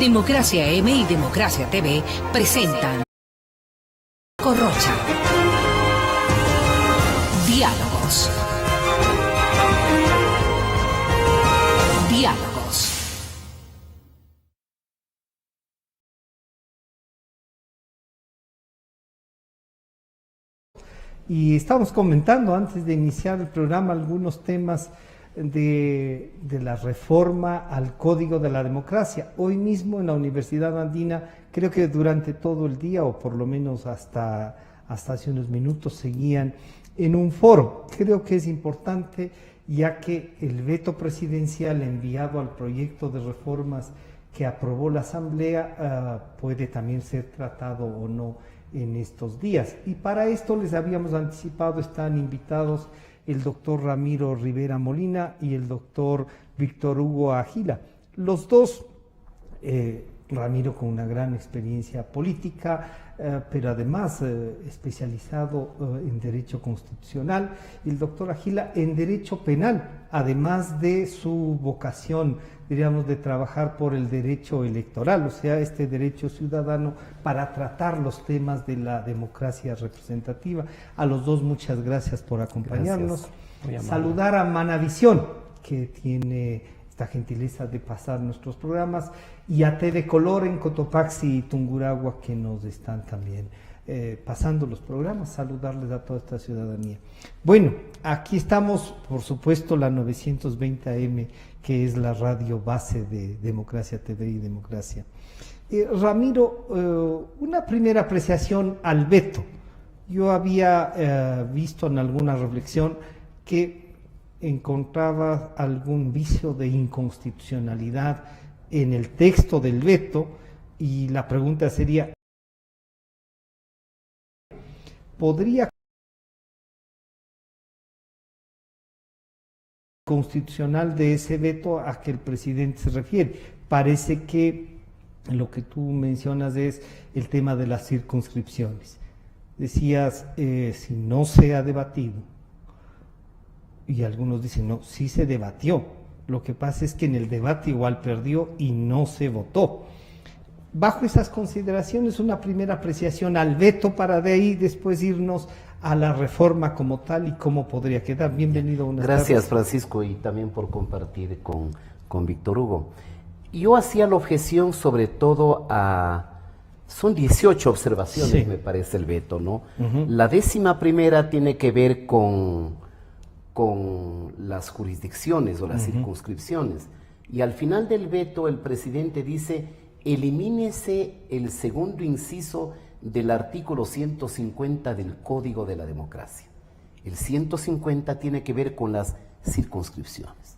Democracia M y Democracia TV presentan Corrocha. Diálogos. Y estábamos comentando antes de iniciar el programa algunos temas de la reforma al Código de la Democracia. Hoy mismo en la Universidad Andina, creo que durante todo el día, o por lo menos hasta hace unos minutos, seguían en un foro. Creo que es importante, ya que el veto presidencial enviado al proyecto de reformas que aprobó la Asamblea puede también ser tratado o no en estos días. Y para esto les habíamos anticipado, están invitados el doctor Ramiro Rivera Molina y el doctor Víctor Hugo Agila. Los dos, Ramiro con una gran experiencia política, pero además especializado en Derecho Constitucional, y el doctor Agila en Derecho Penal, además de su vocación, diríamos, de trabajar por el derecho electoral, o sea, este derecho ciudadano para tratar los temas de la democracia representativa. A los dos muchas gracias por acompañarnos. Saludar a Manavisión, que tiene esta gentileza de pasar nuestros programas, y a TV Color en Cotopaxi y Tungurahua, que nos están también pasando los programas. Saludarles a toda esta ciudadanía. Bueno, aquí estamos, por supuesto, la 920 AM, que es la radio base de Democracia TV y Democracia. Ramiro, una primera apreciación al veto. Yo había visto en alguna reflexión que encontraba algún vicio de inconstitucionalidad en el texto del veto, y la pregunta sería: ¿podría constitucional de ese veto a que el presidente se refiere? Parece que lo que tú mencionas es el tema de las circunscripciones. Decías, si no se ha debatido, y algunos dicen, no, sí se debatió. Lo que pasa es que en el debate igual perdió y no se votó. Bajo esas consideraciones, una primera apreciación al veto, para de ahí después irnos a la reforma como tal y cómo podría quedar. Bienvenido. Gracias, Francisco, y también por compartir con Víctor Hugo. Yo hacía la objeción sobre todo son 18 observaciones, sí, me parece, el veto, ¿no? La 11ª tiene que ver con las jurisdicciones o las circunscripciones. Y al final del veto el presidente dice: elimínese el segundo inciso del artículo 150 del Código de la Democracia. El 150 tiene que ver con las circunscripciones.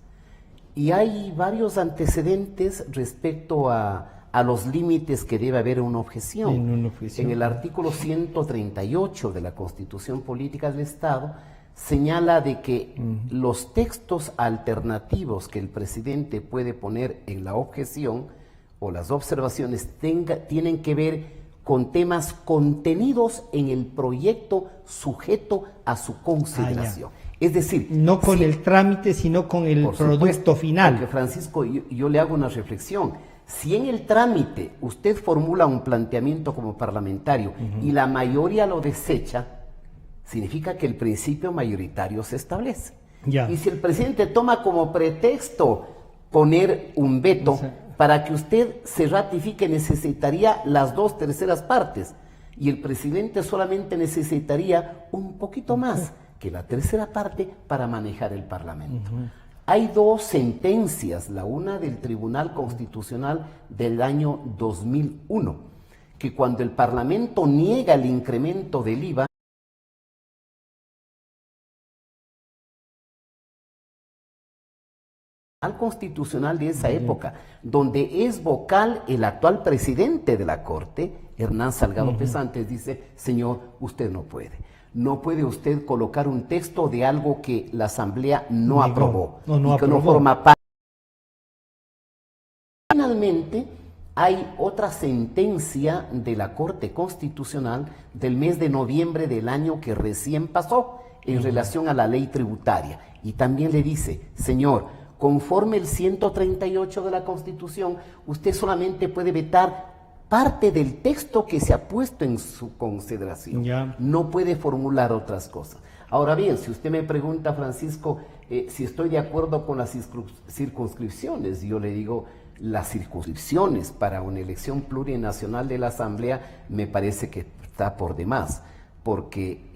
Y hay varios antecedentes respecto a los límites que debe haber una objeción. En el artículo 138 de la Constitución Política del Estado señala de que los textos alternativos que el presidente puede poner en la objeción o las observaciones tienen que ver con temas contenidos en el proyecto sujeto a su consideración. Es decir, no con el trámite, sino con el producto final. Porque, Francisco, yo le hago una reflexión. Si en el trámite usted formula un planteamiento como parlamentario y la mayoría lo desecha, significa que el principio mayoritario se establece. Y si el presidente toma como pretexto poner un veto, para que usted se ratifique necesitaría las 2/3 partes, y el presidente solamente necesitaría un poquito más que la 1/3 parte para manejar el Parlamento. Hay 2 sentencias, la una del Tribunal Constitucional del año 2001, que cuando el Parlamento niega el incremento del IVA, constitucional de esa época, donde es vocal el actual presidente de la Corte, Hernán Salgado Pesantes, dice: señor, usted no puede usted colocar un texto de algo que la Asamblea no aprobó, y que no forma parte. Finalmente, hay otra sentencia de la Corte Constitucional del mes de noviembre del año que recién pasó, en relación a la ley tributaria, y también le dice: señor, conforme el 138 de la Constitución, usted solamente puede vetar parte del texto que se ha puesto en su consideración. Ya. No puede formular otras cosas. Ahora bien, si usted me pregunta, Francisco, si estoy de acuerdo con las circunscripciones, yo le digo, las circunscripciones para una elección plurinacional de la Asamblea me parece que está por demás, porque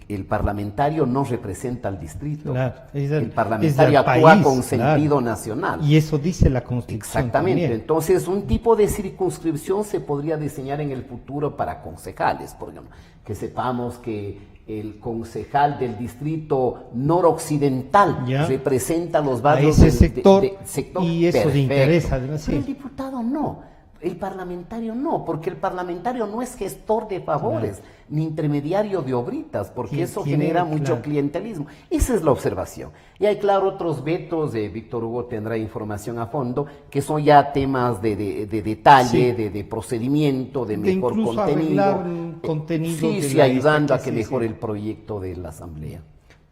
el parlamentario no representa al distrito. Claro, el parlamentario actúa país, con sentido claro. nacional. Y eso dice la Constitución. Exactamente. También. Entonces, un tipo de circunscripción se podría diseñar en el futuro para concejales, por ejemplo, que sepamos que el concejal del distrito noroccidental Ya. representa los A barrios ese sector, sector. y eso le Perfecto. interesa, además, sí. Pero el diputado no. El parlamentario no, porque el parlamentario no es gestor de favores, ni intermediario de obritas, porque eso genera mucho clientelismo. Esa es la observación. Y hay, claro, otros vetos, Víctor Hugo tendrá información a fondo, que son ya temas de detalle, Sí. de procedimiento, de mejor incluso contenido. arreglar un contenido Sí, de sí, la ayudando a este, que sí, mejore sí. el proyecto de la Asamblea.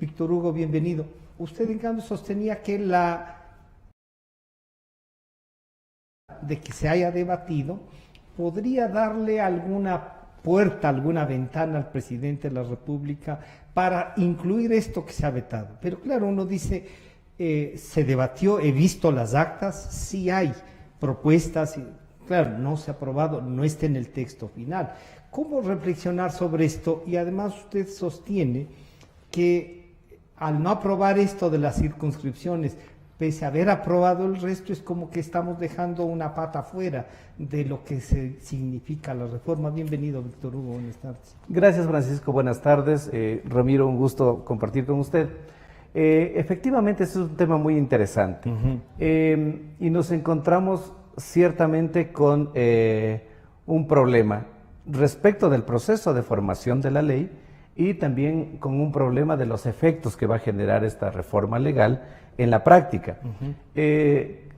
Víctor Hugo, bienvenido. Usted, en cambio, sostenía que de que se haya debatido, podría darle alguna puerta, alguna ventana al presidente de la República para incluir esto que se ha vetado. Pero claro, uno dice, se debatió, he visto las actas, sí hay propuestas, claro, no se ha aprobado, no está en el texto final. ¿Cómo reflexionar sobre esto? Y además usted sostiene que al no aprobar esto de las circunscripciones, pese a haber aprobado el resto, es como que estamos dejando una pata fuera de lo que significa la reforma. Bienvenido, Víctor Hugo, buenas tardes. Gracias, Francisco, buenas tardes. Ramiro, un gusto compartir con usted. Efectivamente, este es un tema muy interesante. Y nos encontramos ciertamente con un problema respecto del proceso de formación de la ley y también con un problema de los efectos que va a generar esta reforma legal en la práctica.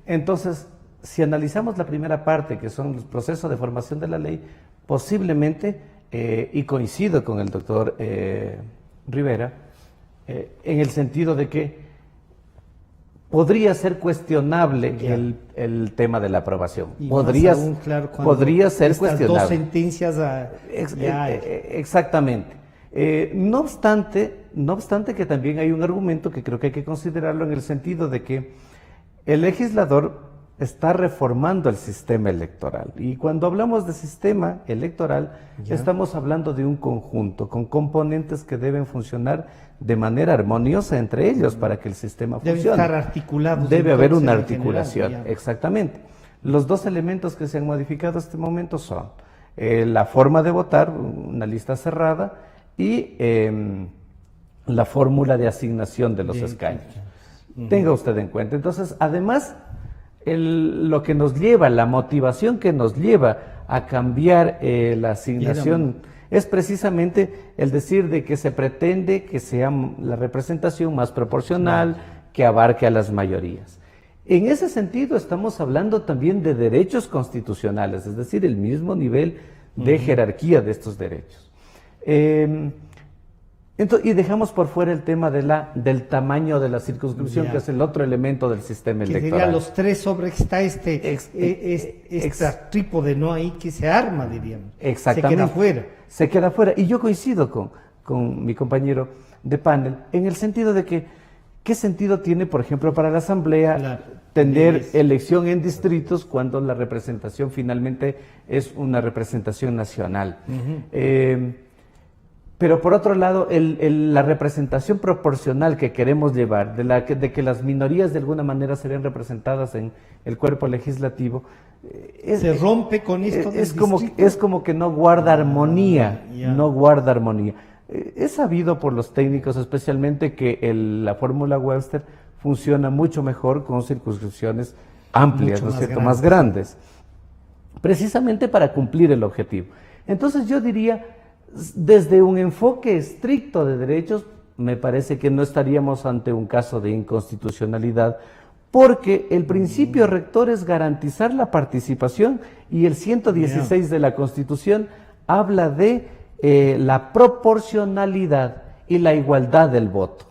Entonces, si analizamos la primera parte, que son los procesos de formación de la ley, posiblemente, y coincido con el doctor Rivera, en el sentido de que podría ser cuestionable el tema de la aprobación. Y podría, más aún, claro, podría ser estas cuestionable. dos sentencias Exactamente. No obstante que también hay un argumento que creo que hay que considerarlo en el sentido de que el legislador está reformando el sistema electoral. Y cuando hablamos de sistema electoral, estamos hablando de un conjunto con componentes que deben funcionar de manera armoniosa entre ellos para que el sistema funcione. Deben estar articulados. Debe haber una en articulación, general, exactamente. Los dos elementos que se han modificado hasta este momento son la forma de votar, una lista cerrada, y la fórmula de asignación de los escaños. Tenga usted en cuenta. Entonces, además, lo que nos lleva, la motivación que nos lleva a cambiar la asignación es precisamente el decir de que se pretende que sea la representación más proporcional, que abarque a las mayorías. En ese sentido, estamos hablando también de derechos constitucionales, es decir, el mismo nivel de jerarquía de estos derechos. Y dejamos por fuera el tema del tamaño de la circunscripción, que es el otro elemento del sistema electoral. Serían los tres sobre que está esta trípode, ¿no? Ahí que se arma, diríamos. Exactamente. Se queda fuera. Se queda fuera. Y yo coincido con mi compañero de panel en el sentido de que, ¿qué sentido tiene, por ejemplo, para la Asamblea tener elección en distritos cuando la representación finalmente es una representación nacional? Pero por otro lado, la representación proporcional que queremos llevar, de que las minorías de alguna manera serían representadas en el cuerpo legislativo, se rompe con esto. Es como que no guarda armonía, no guarda armonía. Es sabido por los técnicos especialmente que la fórmula Webster funciona mucho mejor con circunscripciones amplias, ¿no es cierto?, más grandes, precisamente para cumplir el objetivo. Entonces yo diría, desde un enfoque estricto de derechos, me parece que no estaríamos ante un caso de inconstitucionalidad, porque el principio rector es garantizar la participación y el 116 de la Constitución habla de la proporcionalidad y la igualdad del voto.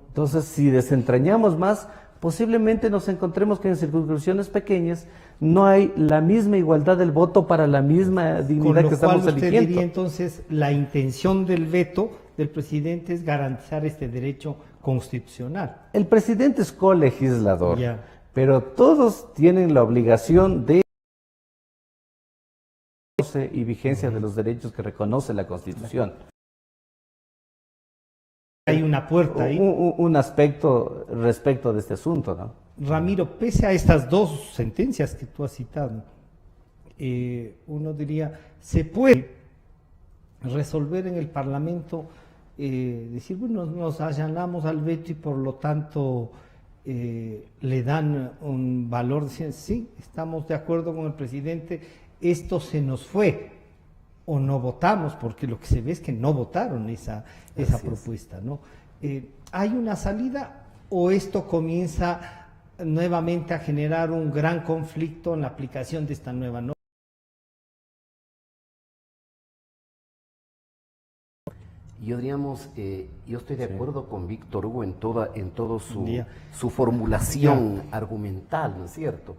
Entonces, si desentrañamos más, posiblemente nos encontremos que en circunscripciones pequeñas no hay la misma igualdad del voto para la misma dignidad que estamos usted eligiendo. diría entonces la intención del veto del presidente es garantizar este derecho constitucional. El presidente es colegislador, Ya. pero todos tienen la obligación de y vigencia de los derechos que reconoce la Constitución. Hay una puerta ahí. Un aspecto respecto de este asunto, ¿no? Ramiro, pese a estas dos sentencias que tú has citado, uno diría, se puede resolver en el Parlamento, decir, bueno, nos allanamos al veto y por lo tanto le dan un valor, dicen, sí, estamos de acuerdo con el presidente, esto se nos fue, o no votamos, porque lo que se ve es que no votaron esa propuesta, ¿no? ¿Hay una salida o esto comienza nuevamente a generar un gran conflicto en la aplicación de esta nueva norma? Yo diríamos, yo estoy de acuerdo con Víctor Hugo en todo Ya. su formulación argumental, ¿no es cierto?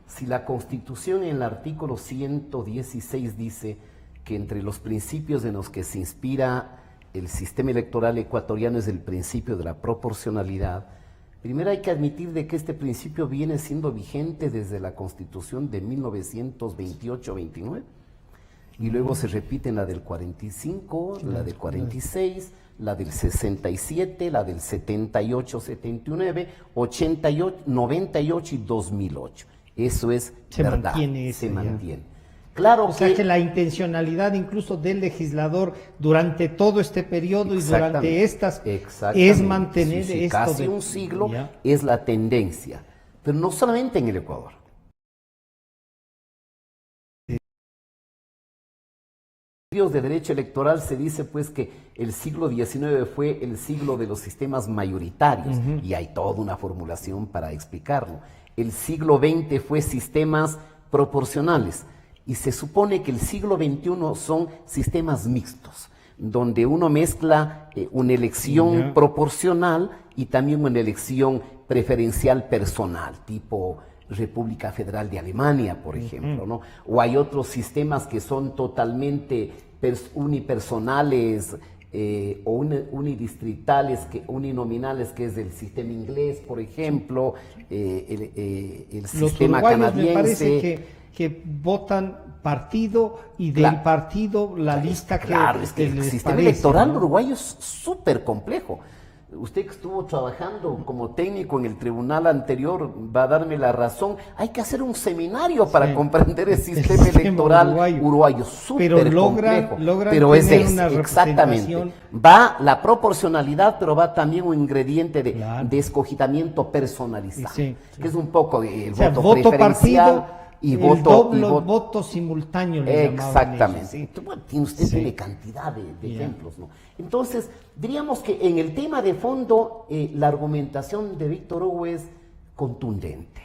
Si la Constitución en el artículo 116 dice que entre los principios en los que se inspira el sistema electoral ecuatoriano es el principio de la proporcionalidad, primero hay que admitir de que este principio viene siendo vigente desde la Constitución de 1928-29, y luego se repite en la del 45, la del 46, la del 67, la del 78, 79, 88, 98 y 2008. Eso es Se verdad, mantiene ese, se ya. mantiene. Claro O sea que la intencionalidad incluso del legislador durante todo este periodo y durante estas es mantener sí, esto casi de un siglo ya. es la tendencia, pero no solamente en el Ecuador. De derecho electoral se dice pues que el siglo XIX fue el siglo de los sistemas mayoritarios, y hay toda una formulación para explicarlo. El siglo XX fue sistemas proporcionales, y se supone que el siglo XXI son sistemas mixtos, donde uno mezcla una elección proporcional y también una elección preferencial personal, tipo República Federal de Alemania, por ejemplo, ¿no? O hay otros sistemas que son totalmente unipersonales o unidistritales, uninominales, que es el sistema inglés, por ejemplo, el sistema uruguayos canadiense. me parece que votan partido y del partido la lista que Claro, es que el les sistema parece, electoral ¿no? uruguayo es súper complejo. Usted que estuvo trabajando como técnico en el tribunal anterior va a darme la razón. Hay que hacer un seminario para comprender el sistema electoral uruguayo, súper complejo. Pero es exactamente. Va la proporcionalidad, pero va también un ingrediente de escogitamiento personalizado, que es un poco el voto preferencial. Partido, Y el voto simultáneo. Exactamente. Bueno, usted tiene cantidad de ejemplos, ¿no? Entonces, diríamos que en el tema de fondo, la argumentación de Víctor Hugo es contundente.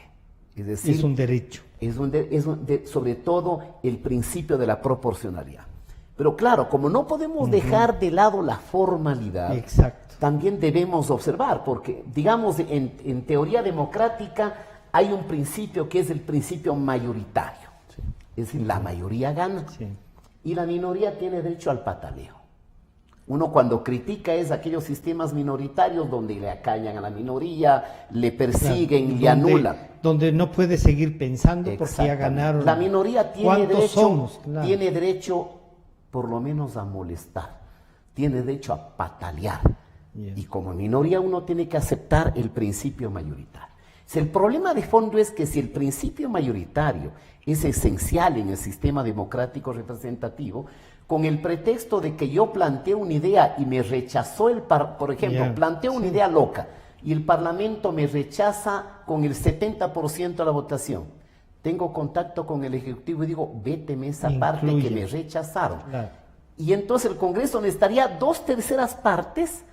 Es decir, es un derecho. Sobre todo el principio de la proporcionalidad. Pero claro, como no podemos dejar de lado la formalidad, también debemos observar, porque digamos en teoría democrática hay un principio que es el principio mayoritario. Es decir, la mayoría gana y la minoría tiene derecho al pataleo. Uno cuando critica es aquellos sistemas minoritarios donde le acallan a la minoría, le persiguen, le anulan. Donde no puede seguir pensando porque ya ganaron. La minoría tiene derecho por lo menos a molestar, tiene derecho a patalear. Y como minoría uno tiene que aceptar el principio mayoritario. El problema de fondo es que si el principio mayoritario es esencial en el sistema democrático representativo, con el pretexto de que yo planteé una idea y me rechazó por ejemplo, planteo una idea loca y el Parlamento me rechaza con el 70% de la votación. Tengo contacto con el Ejecutivo y digo, véteme esa parte que me rechazaron. Y entonces el Congreso necesitaría 2/3 partes,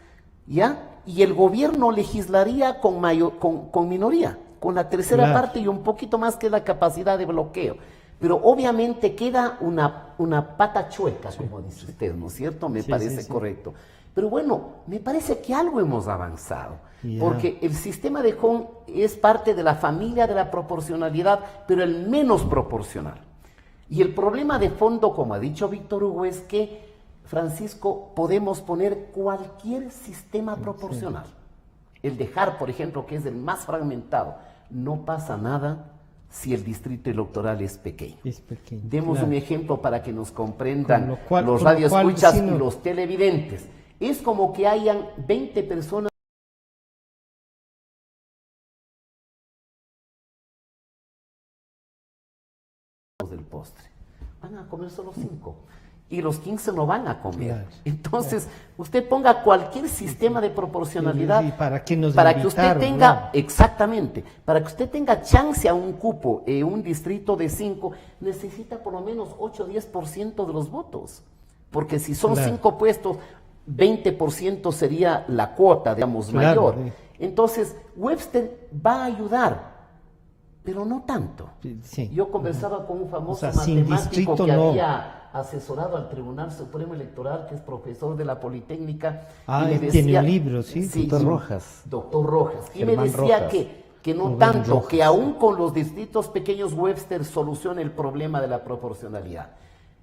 ¿ya? Y el gobierno legislaría con minoría, con la tercera parte y un poquito más que la capacidad de bloqueo. Pero obviamente queda una pata chueca, como dice usted, ¿no es cierto? Me parece correcto. Pero bueno, me parece que algo hemos avanzado, porque el sistema de Hong es parte de la familia de la proporcionalidad, pero el menos proporcional. Y el problema de fondo, como ha dicho Víctor Hugo, es que, Francisco, podemos poner cualquier sistema proporcional. El de Har, por ejemplo, que es el más fragmentado, no pasa nada si el distrito electoral es pequeño. Demos un ejemplo para que nos comprendan los radioescuchas y los televidentes. Es como que hayan 20 personas del postre. Van a comer solo 5. Y los 15 no van a comer. Entonces, usted ponga cualquier sistema de proporcionalidad para que usted tenga, exactamente, para que usted tenga chance a un cupo en un distrito de 5, necesita por lo menos 8 o 10% de los votos. Porque si son 5 puestos, 20% sería la cuota, digamos, mayor. Entonces, Webster va a ayudar, pero no tanto. Yo conversaba con un famoso matemático que había asesorado al Tribunal Supremo Electoral, que es profesor de la Politécnica. Y me decía, tiene un libro, Doctor Rojas. Doctor Rojas. Y Germán me decía Rojas. que no tanto, que aún con los distritos pequeños Webster soluciona el problema de la proporcionalidad.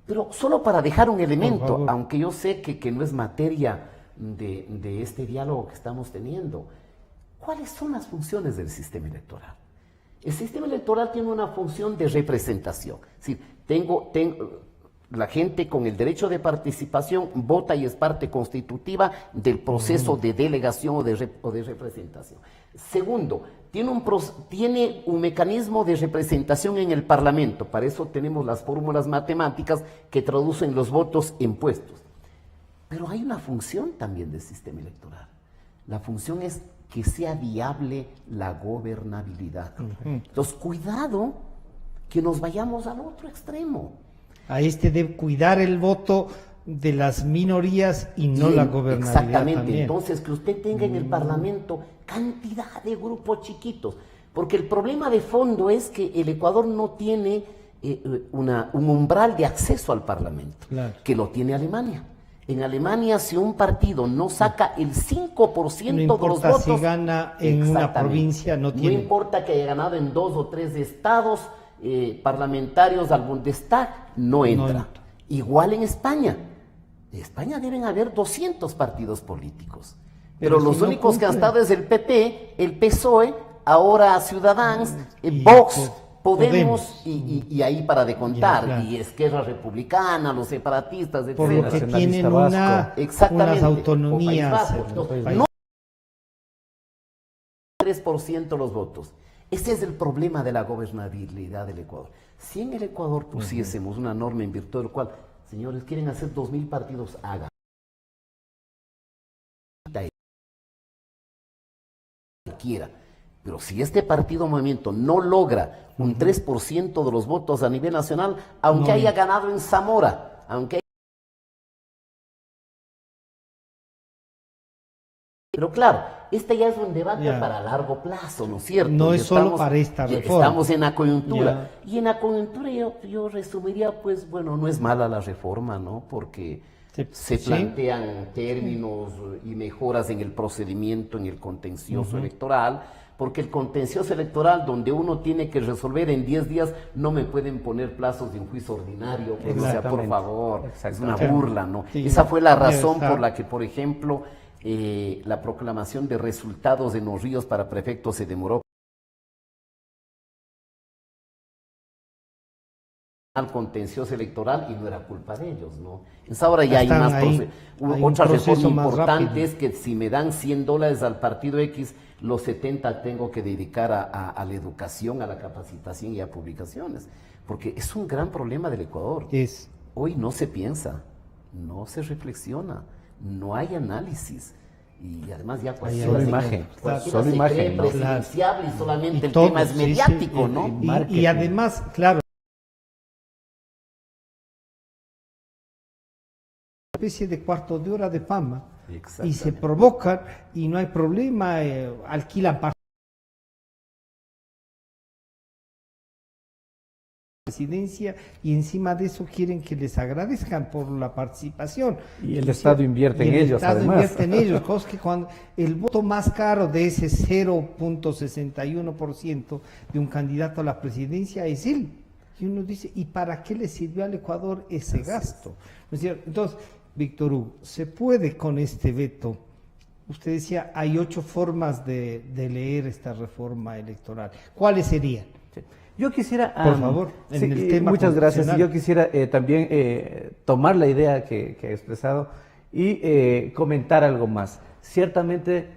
Pero solo para dejar un elemento, aunque yo sé que no es materia de este diálogo que estamos teniendo, ¿cuáles son las funciones del sistema electoral? El sistema electoral tiene una función de representación. Es decir, la gente con el derecho de participación vota y es parte constitutiva del proceso de delegación o de representación. Segundo, tiene un mecanismo de representación en el Parlamento. Para eso tenemos las fórmulas matemáticas que traducen los votos en puestos. Pero hay una función también del sistema electoral. La función es que sea viable la gobernabilidad. Entonces, cuidado que nos vayamos al otro extremo. A de cuidar el voto de las minorías y no la gobernabilidad. Exactamente. También. Entonces, que usted tenga en el Parlamento cantidad de grupos chiquitos. Porque el problema de fondo es que el Ecuador no tiene un umbral de acceso al Parlamento, que lo tiene Alemania. En Alemania, si un partido no saca el 5% de los votos, si gana en una provincia, no tiene. No importa que haya ganado en 2 o 3 estados parlamentarios al Bundestag, no entra. Igual en España. En España deben haber 200 partidos políticos. Pero los únicos que han estado es el PP, el PSOE, ahora Ciudadanos, Vox, Podemos y ahí para de contar, y Esquerra Republicana, los separatistas, etc. Porque tienen unas autonomías. No 3% los votos. Ese es el problema de la gobernabilidad del Ecuador. Si en el Ecuador pusiésemos una norma en virtud del cual, señores, quieren hacer 2.000 partidos, hagan. Quiera. Pero si este partido movimiento no logra un 3% de los votos a nivel nacional, aunque haya ganado en Zamora, Pero claro, este ya es un debate para largo plazo, ¿no es cierto? No es solo para esta reforma. Estamos en la coyuntura. Y en la coyuntura yo resumiría, pues bueno, no es mala la reforma, ¿no? Porque se plantean términos y mejoras en el procedimiento, en el contencioso electoral, porque el contencioso electoral, donde uno tiene que resolver en 10 días, no me pueden poner plazos de un juicio ordinario, o sea, por favor, es una burla, ¿no? Esa fue la razón por la que, por ejemplo, la proclamación de resultados en Los Ríos para prefectos se demoró al contencioso electoral y no era culpa de ellos, ¿no? Entonces ahora ya hay otra reforma importante, es que si me dan $100 al partido X, los 70 tengo que dedicar a la educación, a la capacitación y a publicaciones, porque es un gran problema del Ecuador. Hoy no se piensa, no se reflexiona, no hay análisis. Y además ya solo imagen, ¿no? Presidenciable y solamente el tema es mediático, ¿no? Y además, claro, una especie de cuarto de hora de fama y se provocan y no hay problema, alquilan presidencia y encima de eso quieren que les agradezcan por la participación. Y el Estado invierte en ellos, además. El Estado invierte en ellos, cosa que cuando el voto más caro de ese 0.61% de un candidato a la presidencia es él. Y uno dice, ¿y para qué le sirvió al Ecuador ese gasto? ¿No es cierto? Entonces, Víctor Hugo, ¿se puede con este veto? Usted decía, hay 8 formas de leer esta reforma electoral. ¿Cuáles serían? Sí. Yo quisiera, por favor, en el tema muchas gracias. Yo quisiera también tomar la idea que ha expresado y comentar algo más. Ciertamente,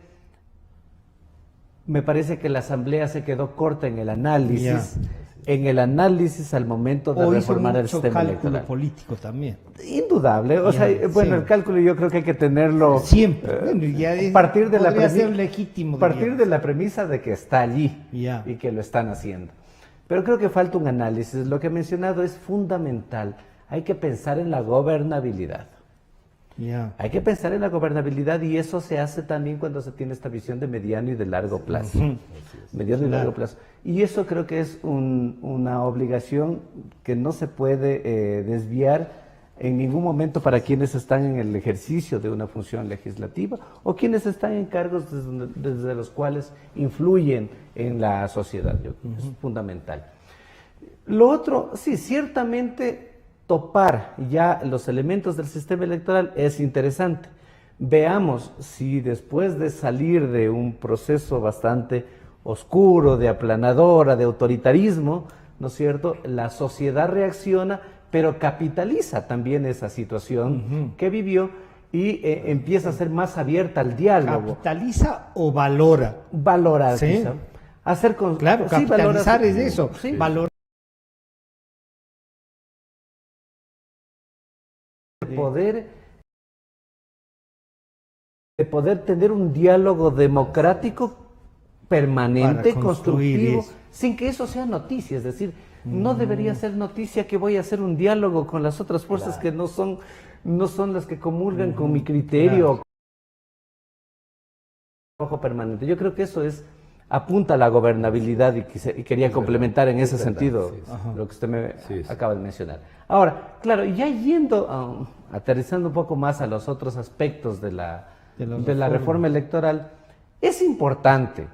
me parece que la Asamblea se quedó corta en el análisis. Al momento de reformar el sistema electoral. Político también. Indudable, o sea, bueno, el cálculo yo creo que hay que tenerlo siempre. Bueno, ya partir de legítimo. Partir de la premisa de que está allí y que lo están haciendo. Pero creo que falta un análisis. Lo que he mencionado es fundamental. Hay que pensar en la gobernabilidad. Hay que pensar en la gobernabilidad y eso se hace también cuando se tiene esta visión de mediano y de largo plazo. Mediano y largo plazo. Y eso creo que es una obligación que no se puede desviar en ningún momento para quienes están en el ejercicio de una función legislativa o quienes están en cargos desde los cuales influyen en la sociedad. Es fundamental. Lo otro, sí, ciertamente topar ya los elementos del sistema electoral es interesante. Veamos si después de salir de un proceso bastante oscuro, de aplanadora, de autoritarismo, ¿no es cierto?, la sociedad reacciona, pero capitaliza también esa situación que vivió y empieza a ser más abierta al diálogo. ¿Capitaliza o valora? Valora, ¿sí? Quizá. Hacer con... Claro, sí, capitalizar es eso. Sí. Valora. De poder tener un diálogo democrático permanente, constructivo, sin que eso sea noticia, es decir, no debería ser noticia que voy a hacer un diálogo con las otras fuerzas que no son las que comulgan con mi criterio. Trabajo permanente. Yo creo que eso apunta a la gobernabilidad y quería complementar en ese sentido lo que usted me acaba de mencionar. Ahora, claro, ya yendo, aterrizando un poco más a los otros aspectos de la reforma electoral, es importante.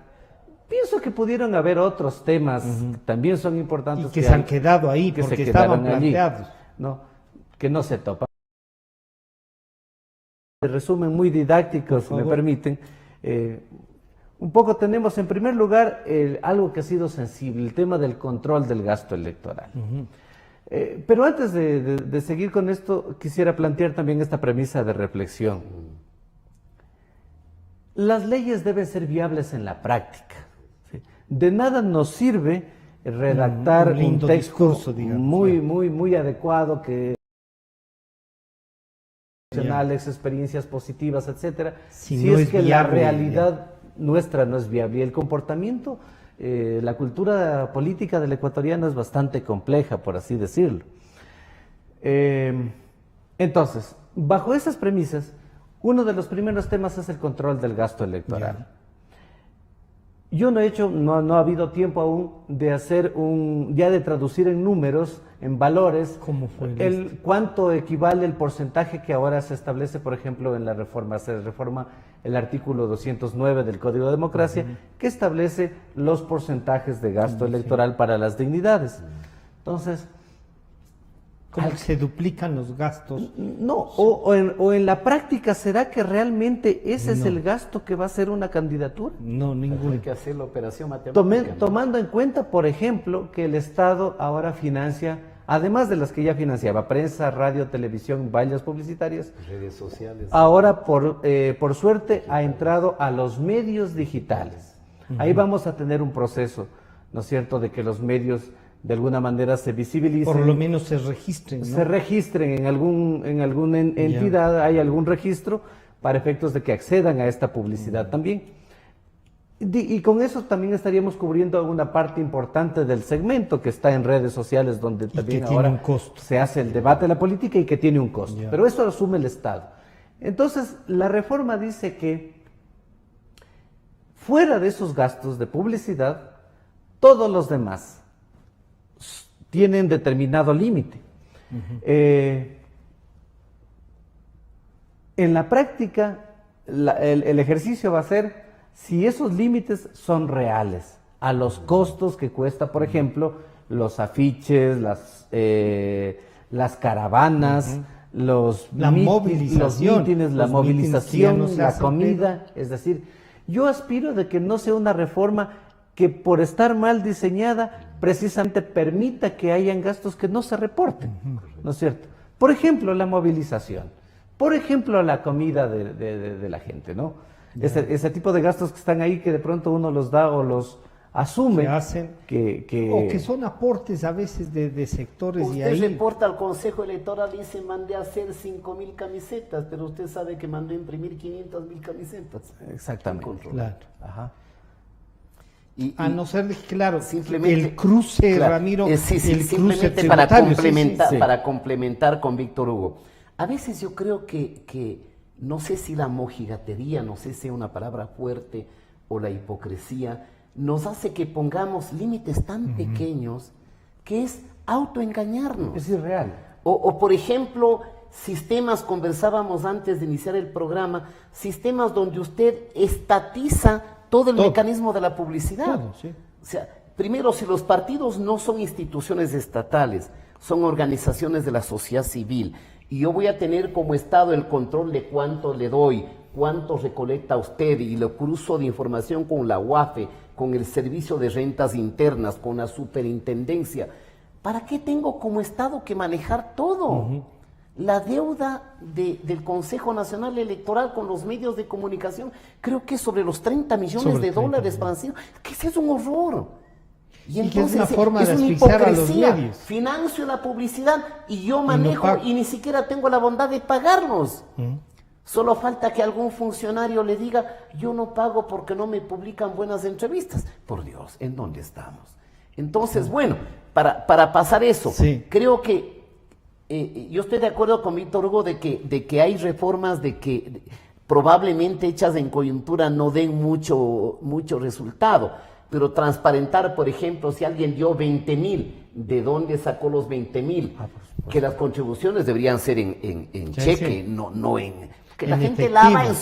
Pienso que pudieron haber otros temas que también son importantes. Y que se han quedado ahí porque estaban planteados. ¿No? Que no se topan. De resumen muy didáctico, si me permiten. Un poco tenemos en primer lugar algo que ha sido sensible, el tema del control del gasto electoral. Pero antes de seguir con esto, quisiera plantear también esta premisa de reflexión. Las leyes deben ser viables en la práctica. ¿Sí? De nada nos sirve redactar un texto discurso, digamos, muy adecuado que experiencias positivas, etcétera, si es que la realidad nuestra no es viable. Y el comportamiento, la cultura política del ecuatoriano es bastante compleja, por así decirlo. Entonces, bajo esas premisas, uno de los primeros temas es el control del gasto electoral. Yo no ha habido tiempo aún de hacer de traducir en números, en valores, ¿cómo fue cuánto equivale el porcentaje que ahora se establece, por ejemplo, en la reforma. Se reforma el artículo 209 del Código de Democracia, que establece los porcentajes de gasto electoral para las dignidades. Entonces, ¿cómo se duplican los gastos? No, o en la práctica, ¿será que realmente ese es el gasto que va a ser una candidatura? No, ninguno. Hay que hacer la operación matemática. Tomando en cuenta, por ejemplo, que el Estado ahora financia, además de las que ya financiaba, prensa, radio, televisión, vallas publicitarias, redes sociales. Ahora, por suerte, ha entrado a los medios digitales. Ahí vamos a tener un proceso, ¿no es cierto?, de que los medios de alguna manera se visibilicen. Por lo menos se registren, ¿no? Se registren en alguna entidad, hay algún registro para efectos de que accedan a esta publicidad también. Y con eso también estaríamos cubriendo una parte importante del segmento que está en redes sociales, donde también ahora se hace el debate de la política y que tiene un costo. Pero eso lo asume el Estado. Entonces, la reforma dice que fuera de esos gastos de publicidad, todos los demás, tienen determinado límite. En la práctica, el ejercicio va a ser si esos límites son reales, a los costos que cuesta, por ejemplo, los afiches, las caravanas, los mítines, la movilización, la comida. Es decir, yo aspiro de que no sea una reforma que por estar mal diseñada precisamente permita que hayan gastos que no se reporten, ¿no es cierto? Por ejemplo, la movilización, por ejemplo, la comida de la gente, ¿no? Ese tipo de gastos que están ahí que de pronto uno los da o los asume. Que hacen, o que son aportes a veces de sectores. Usted y ahí reporta al Consejo Electoral y dice, mandé a hacer 5.000 camisetas, pero usted sabe que mandó a imprimir 500.000 camisetas. Exactamente. Claro. Ajá. A no ser de que, claro, simplemente, el cruce, claro, Ramiro, simplemente para complementar con Víctor Hugo. A veces yo creo que no sé si la mojigatería, no sé si es una palabra fuerte, o la hipocresía, nos hace que pongamos límites tan pequeños que es autoengañarnos. Es irreal. O por ejemplo, sistemas, conversábamos antes de iniciar el programa, sistemas donde usted estatiza todo el mecanismo de la publicidad. Todo, sí. O sea, primero, si los partidos no son instituciones estatales, son organizaciones de la sociedad civil, y yo voy a tener como Estado el control de cuánto le doy, cuánto recolecta usted, y lo cruzo de información con la UAFE, con el Servicio de Rentas Internas, con la Superintendencia. ¿Para qué tengo como Estado que manejar todo? La deuda del Consejo Nacional Electoral con los medios de comunicación, creo que es sobre los 30 millones de dólares, Francisco, que ese es un horror. Y entonces es una forma de una asfixiar a los hipocresía. medios. Financio la publicidad y yo manejo y ni siquiera tengo la bondad de pagarlos. Solo falta que algún funcionario le diga, yo no pago porque no me publican buenas entrevistas. Por Dios, ¿en dónde estamos? Entonces, bueno, para pasar eso, creo que yo estoy de acuerdo con Víctor Hugo de que hay reformas de que probablemente hechas en coyuntura no den mucho resultado, pero transparentar, por ejemplo, si alguien dio 20.000, ¿de dónde sacó los 20.000? Que las contribuciones deberían ser en cheque, no en... Que la gente lava en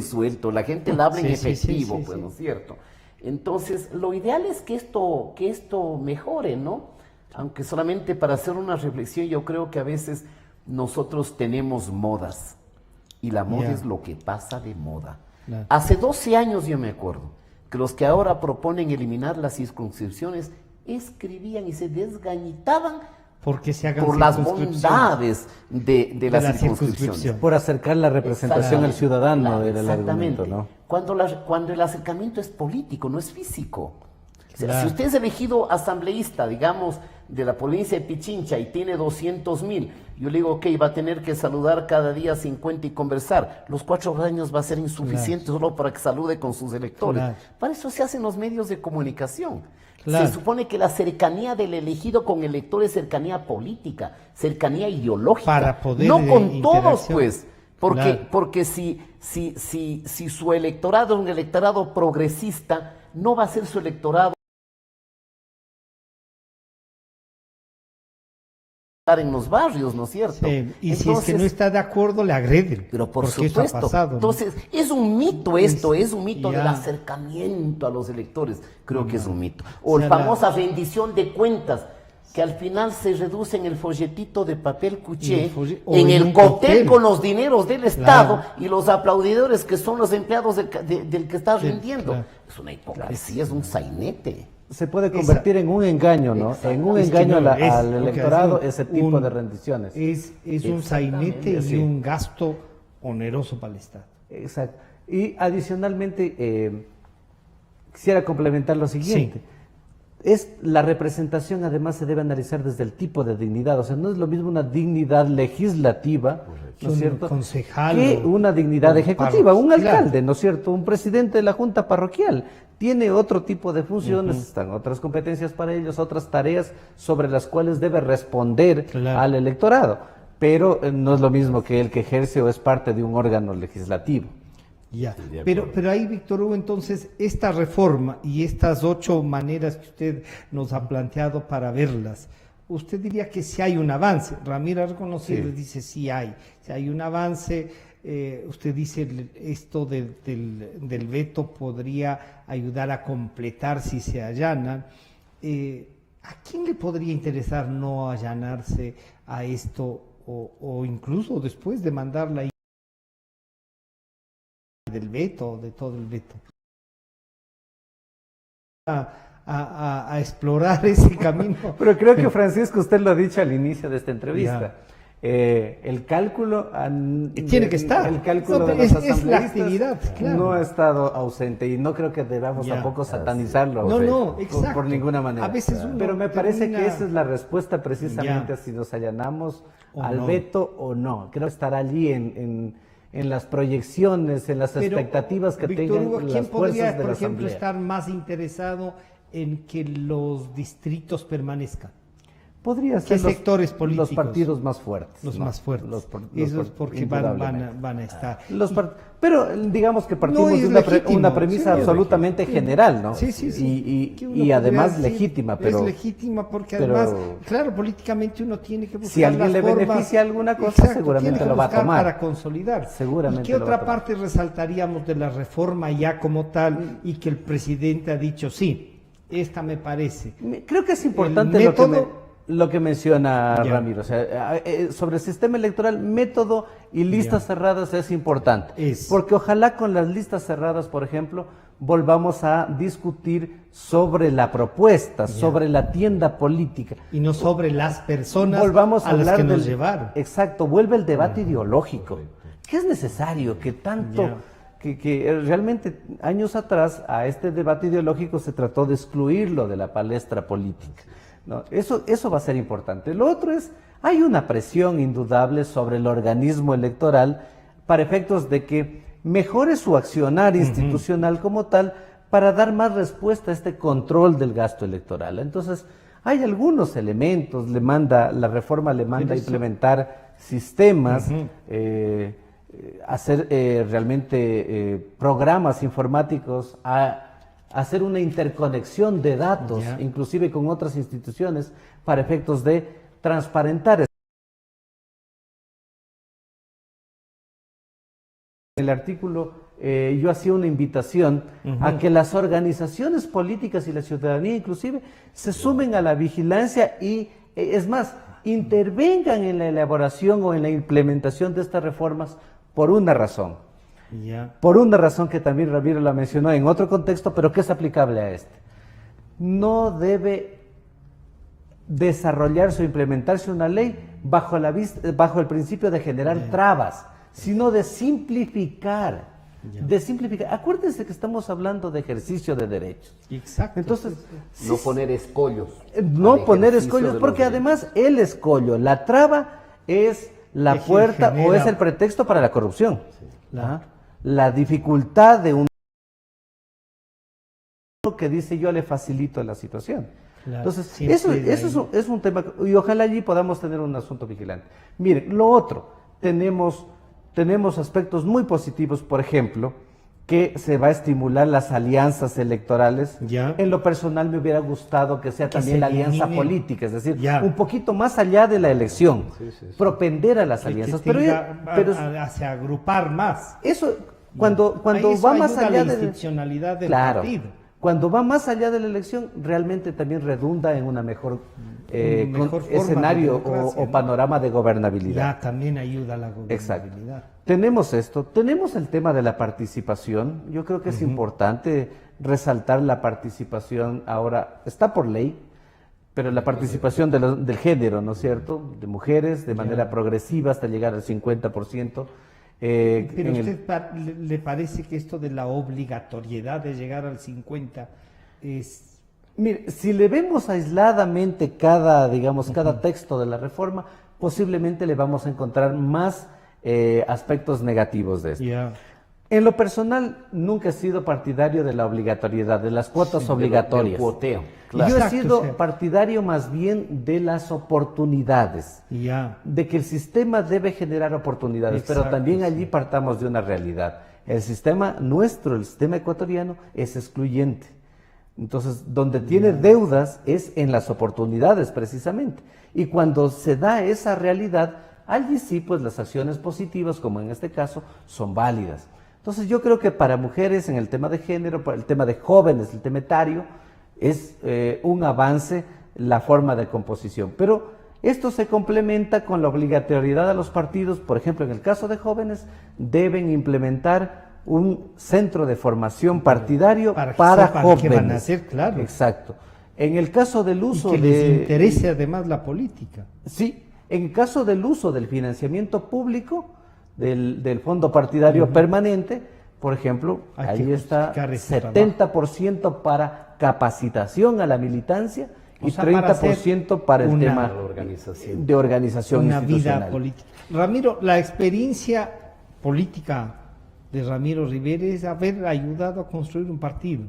suelto, la gente lava en efectivo, pues, ¿no es cierto? Entonces, lo ideal es que esto mejore, ¿no? Aunque solamente para hacer una reflexión, yo creo que a veces nosotros tenemos modas, y la moda es lo que pasa de moda. Hace 12 años yo me acuerdo que los que ahora proponen eliminar las circunscripciones escribían y se desgañitaban porque se hagan por las bondades de las circunscripciones. Por acercar la representación al ciudadano del exactamente. argumento, ¿no? Cuando el acercamiento es político, no es físico. O sea, si usted es elegido asambleísta, digamos, de la provincia de Pichincha y tiene 200.000, yo le digo, ok, va a tener que saludar cada día 50 y conversar. Los 4 años va a ser insuficiente solo para que salude con sus electores. Para eso se hacen los medios de comunicación. Se supone que la cercanía del elegido con el elector es cercanía política, cercanía ideológica. Para poder no con todos, pues. Porque si su electorado es un electorado progresista, no va a ser su electorado en los barrios, ¿no es cierto? Y entonces, si es que no está de acuerdo, le agreden. Pero por supuesto. Eso ha pasado, ¿no? Entonces, es un mito esto, es un mito del acercamiento a los electores. Creo que es un mito. O la famosa rendición de cuentas, que al final se reduce en el folletito de papel cuché, en el cóctel con los dineros del Estado y los aplaudidores que son los empleados del que está rindiendo. Es una hipocresía, es un sainete. Se puede convertir en un engaño, ¿no? En un engaño al electorado ese tipo de rendiciones. Es un sainete y un gasto oneroso para el Estado. Exacto. Y adicionalmente, quisiera complementar lo siguiente. La representación además se debe analizar desde el tipo de dignidad, o sea, no es lo mismo una dignidad legislativa, ¿no es cierto?, concejal, que una dignidad ejecutiva, un alcalde, ¿no es cierto?, un presidente de la junta parroquial, tiene otro tipo de funciones, están otras competencias para ellos, otras tareas sobre las cuales debe responder al electorado, pero no es lo mismo que el que ejerce o es parte de un órgano legislativo. Pero ahí, Víctor Hugo, entonces, esta reforma y estas 8 maneras que usted nos ha planteado para verlas, usted diría que sí hay un avance. Ramiro ha reconocido, Sí. dice sí hay un avance. Usted dice esto del veto podría ayudar a completar si se allanan. ¿A quién le podría interesar no allanarse a esto o incluso después de mandar la del veto, de todo el veto? A explorar ese camino. Pero creo que, Francisco, usted lo ha dicho al inicio de esta entrevista. Ya. El cálculo Tiene que estar. El cálculo No, de los es la asambleístas actividad, claro. no ha estado ausente y no creo que debamos Ya. tampoco satanizarlo. No, por exacto. ninguna manera. A veces uno Pero me parece termina- que esa es la respuesta precisamente Ya. a si nos allanamos O al no. veto o no. Creo que estará allí en las proyecciones, en las Pero, expectativas que Víctor tengan Hugo, las ¿quién podría, fuerzas de por la ejemplo, asamblea. estar más interesado en que los distritos permanezcan? Podría ¿Qué ser sectores los políticos? partidos más fuertes. Los ¿no? más fuertes. Los Eso es porque van indudablemente. a estar. Pero digamos que partimos No, es de legítimo, una premisa sí, absolutamente general, ¿no? Sí. Que uno Y además podría decir, legítima, pero es legítima porque pero- además, claro, políticamente uno tiene que buscar si a alguien las le formas- beneficia alguna cosa, Exacto, seguramente tiene que lo va a buscar tomar. para consolidar. Seguramente ¿Y qué lo va a otra tomar. parte resaltaríamos de la reforma ya como tal y que el presidente ha dicho sí, esta me parece? creo que es importante El lo que, método- lo que menciona Ya. Ramiro. O sea, sobre el sistema electoral, método y listas Ya. cerradas es importante. Es. Porque ojalá con las listas cerradas, por ejemplo, volvamos a discutir sobre la propuesta, sobre la tienda política. Y no sobre las personas Volvamos a las hablar que nos del- llevaron. Exacto, vuelve el debate ideológico. ¿Qué es necesario que tanto, Ya. que realmente años atrás a este debate ideológico se trató de excluirlo de la palestra política? ¿No? Eso va a ser importante. Lo otro es, hay una presión indudable sobre el organismo electoral para efectos de que mejore su accionar institucional como tal para dar más respuesta a este control del gasto electoral. Entonces, hay algunos elementos, la reforma le manda a implementar sistemas, hacer realmente programas informáticos, a hacer una interconexión de datos, Ya. inclusive con otras instituciones, para efectos de transparentar. En el artículo yo hacía una invitación a que las organizaciones políticas y la ciudadanía inclusive se sumen a la vigilancia y, es más, intervengan en la elaboración o en la implementación de estas reformas por una razón. Ya. Por una razón que también Ramiro la mencionó en otro contexto, pero que es aplicable a este. No debe desarrollarse o implementarse una ley bajo el principio de generar trabas, sino de simplificar. De simplificar. Acuérdense que estamos hablando de ejercicio de derechos. Exacto. Entonces, No poner escollos. no al poner ejercicio escollos, de los porque derechos. además el escollo, la traba es la Que puerta o genera- es el pretexto para la corrupción. Claro. La dificultad de un que dice yo le facilito la situación. Claro, Entonces, siempre eso de es ahí. es un tema, y ojalá allí podamos tener un asunto vigilante. Miren, lo otro, tenemos aspectos muy positivos, por ejemplo, que se va a estimular las alianzas electorales. Ya. En lo personal me hubiera gustado que sea Que también se la alianza elimine. política, es decir, Ya. un poquito más allá de la elección, propender a las Que alianzas. tenga Pero hacia agrupar más. eso, cuando Ahí eso va más ayuda a allá la de institucionalidad del claro, partido. cuando va más allá de la elección, realmente también redunda en una mejor, Mejor forma de escenario democracia, o ¿no? panorama de gobernabilidad. Ya también ayuda a la Exacto. gobernabilidad. Tenemos esto, tenemos el tema de la participación. Yo creo que es importante resaltar la participación. Ahora, está por ley, pero la participación del género, ¿no es cierto? De mujeres, de manera progresiva hasta llegar al 50%. Pero en a el- usted le parece que esto de la obligatoriedad de llegar al 50 es... Mire, si le vemos aisladamente cada texto de la reforma, posiblemente le vamos a encontrar más aspectos negativos de esto. Ya. En lo personal, nunca he sido partidario de la obligatoriedad, de las cuotas obligatorias. Del cuoteo. Yo he Exacto, sido sí. partidario más bien de las oportunidades, Ya. de que el sistema debe generar oportunidades, pero Exacto, también sí. allí partamos de una realidad. El sistema nuestro, el sistema ecuatoriano, es excluyente. Entonces, donde tiene deudas es en las oportunidades precisamente. Y cuando se da esa realidad, allí sí, pues las acciones positivas, como en este caso, son válidas. Entonces, yo creo que para mujeres, en el tema de género, para el tema de jóvenes, el tema etario, es un avance la forma de composición. Pero esto se complementa con la obligatoriedad a los partidos. Por ejemplo, en el caso de jóvenes, deben implementar un centro de formación partidario para jóvenes. ¿Qué van a hacer? Claro. Exacto. En el caso del uso y que les interese además la política. Sí, en caso del uso del financiamiento público del fondo partidario permanente, por ejemplo, ahí está 70% para capacitación a la militancia y 30% para el tema de organización una institucional. Vida política. Ramiro, la experiencia política de Ramiro Rivera es haber ayudado a construir un partido.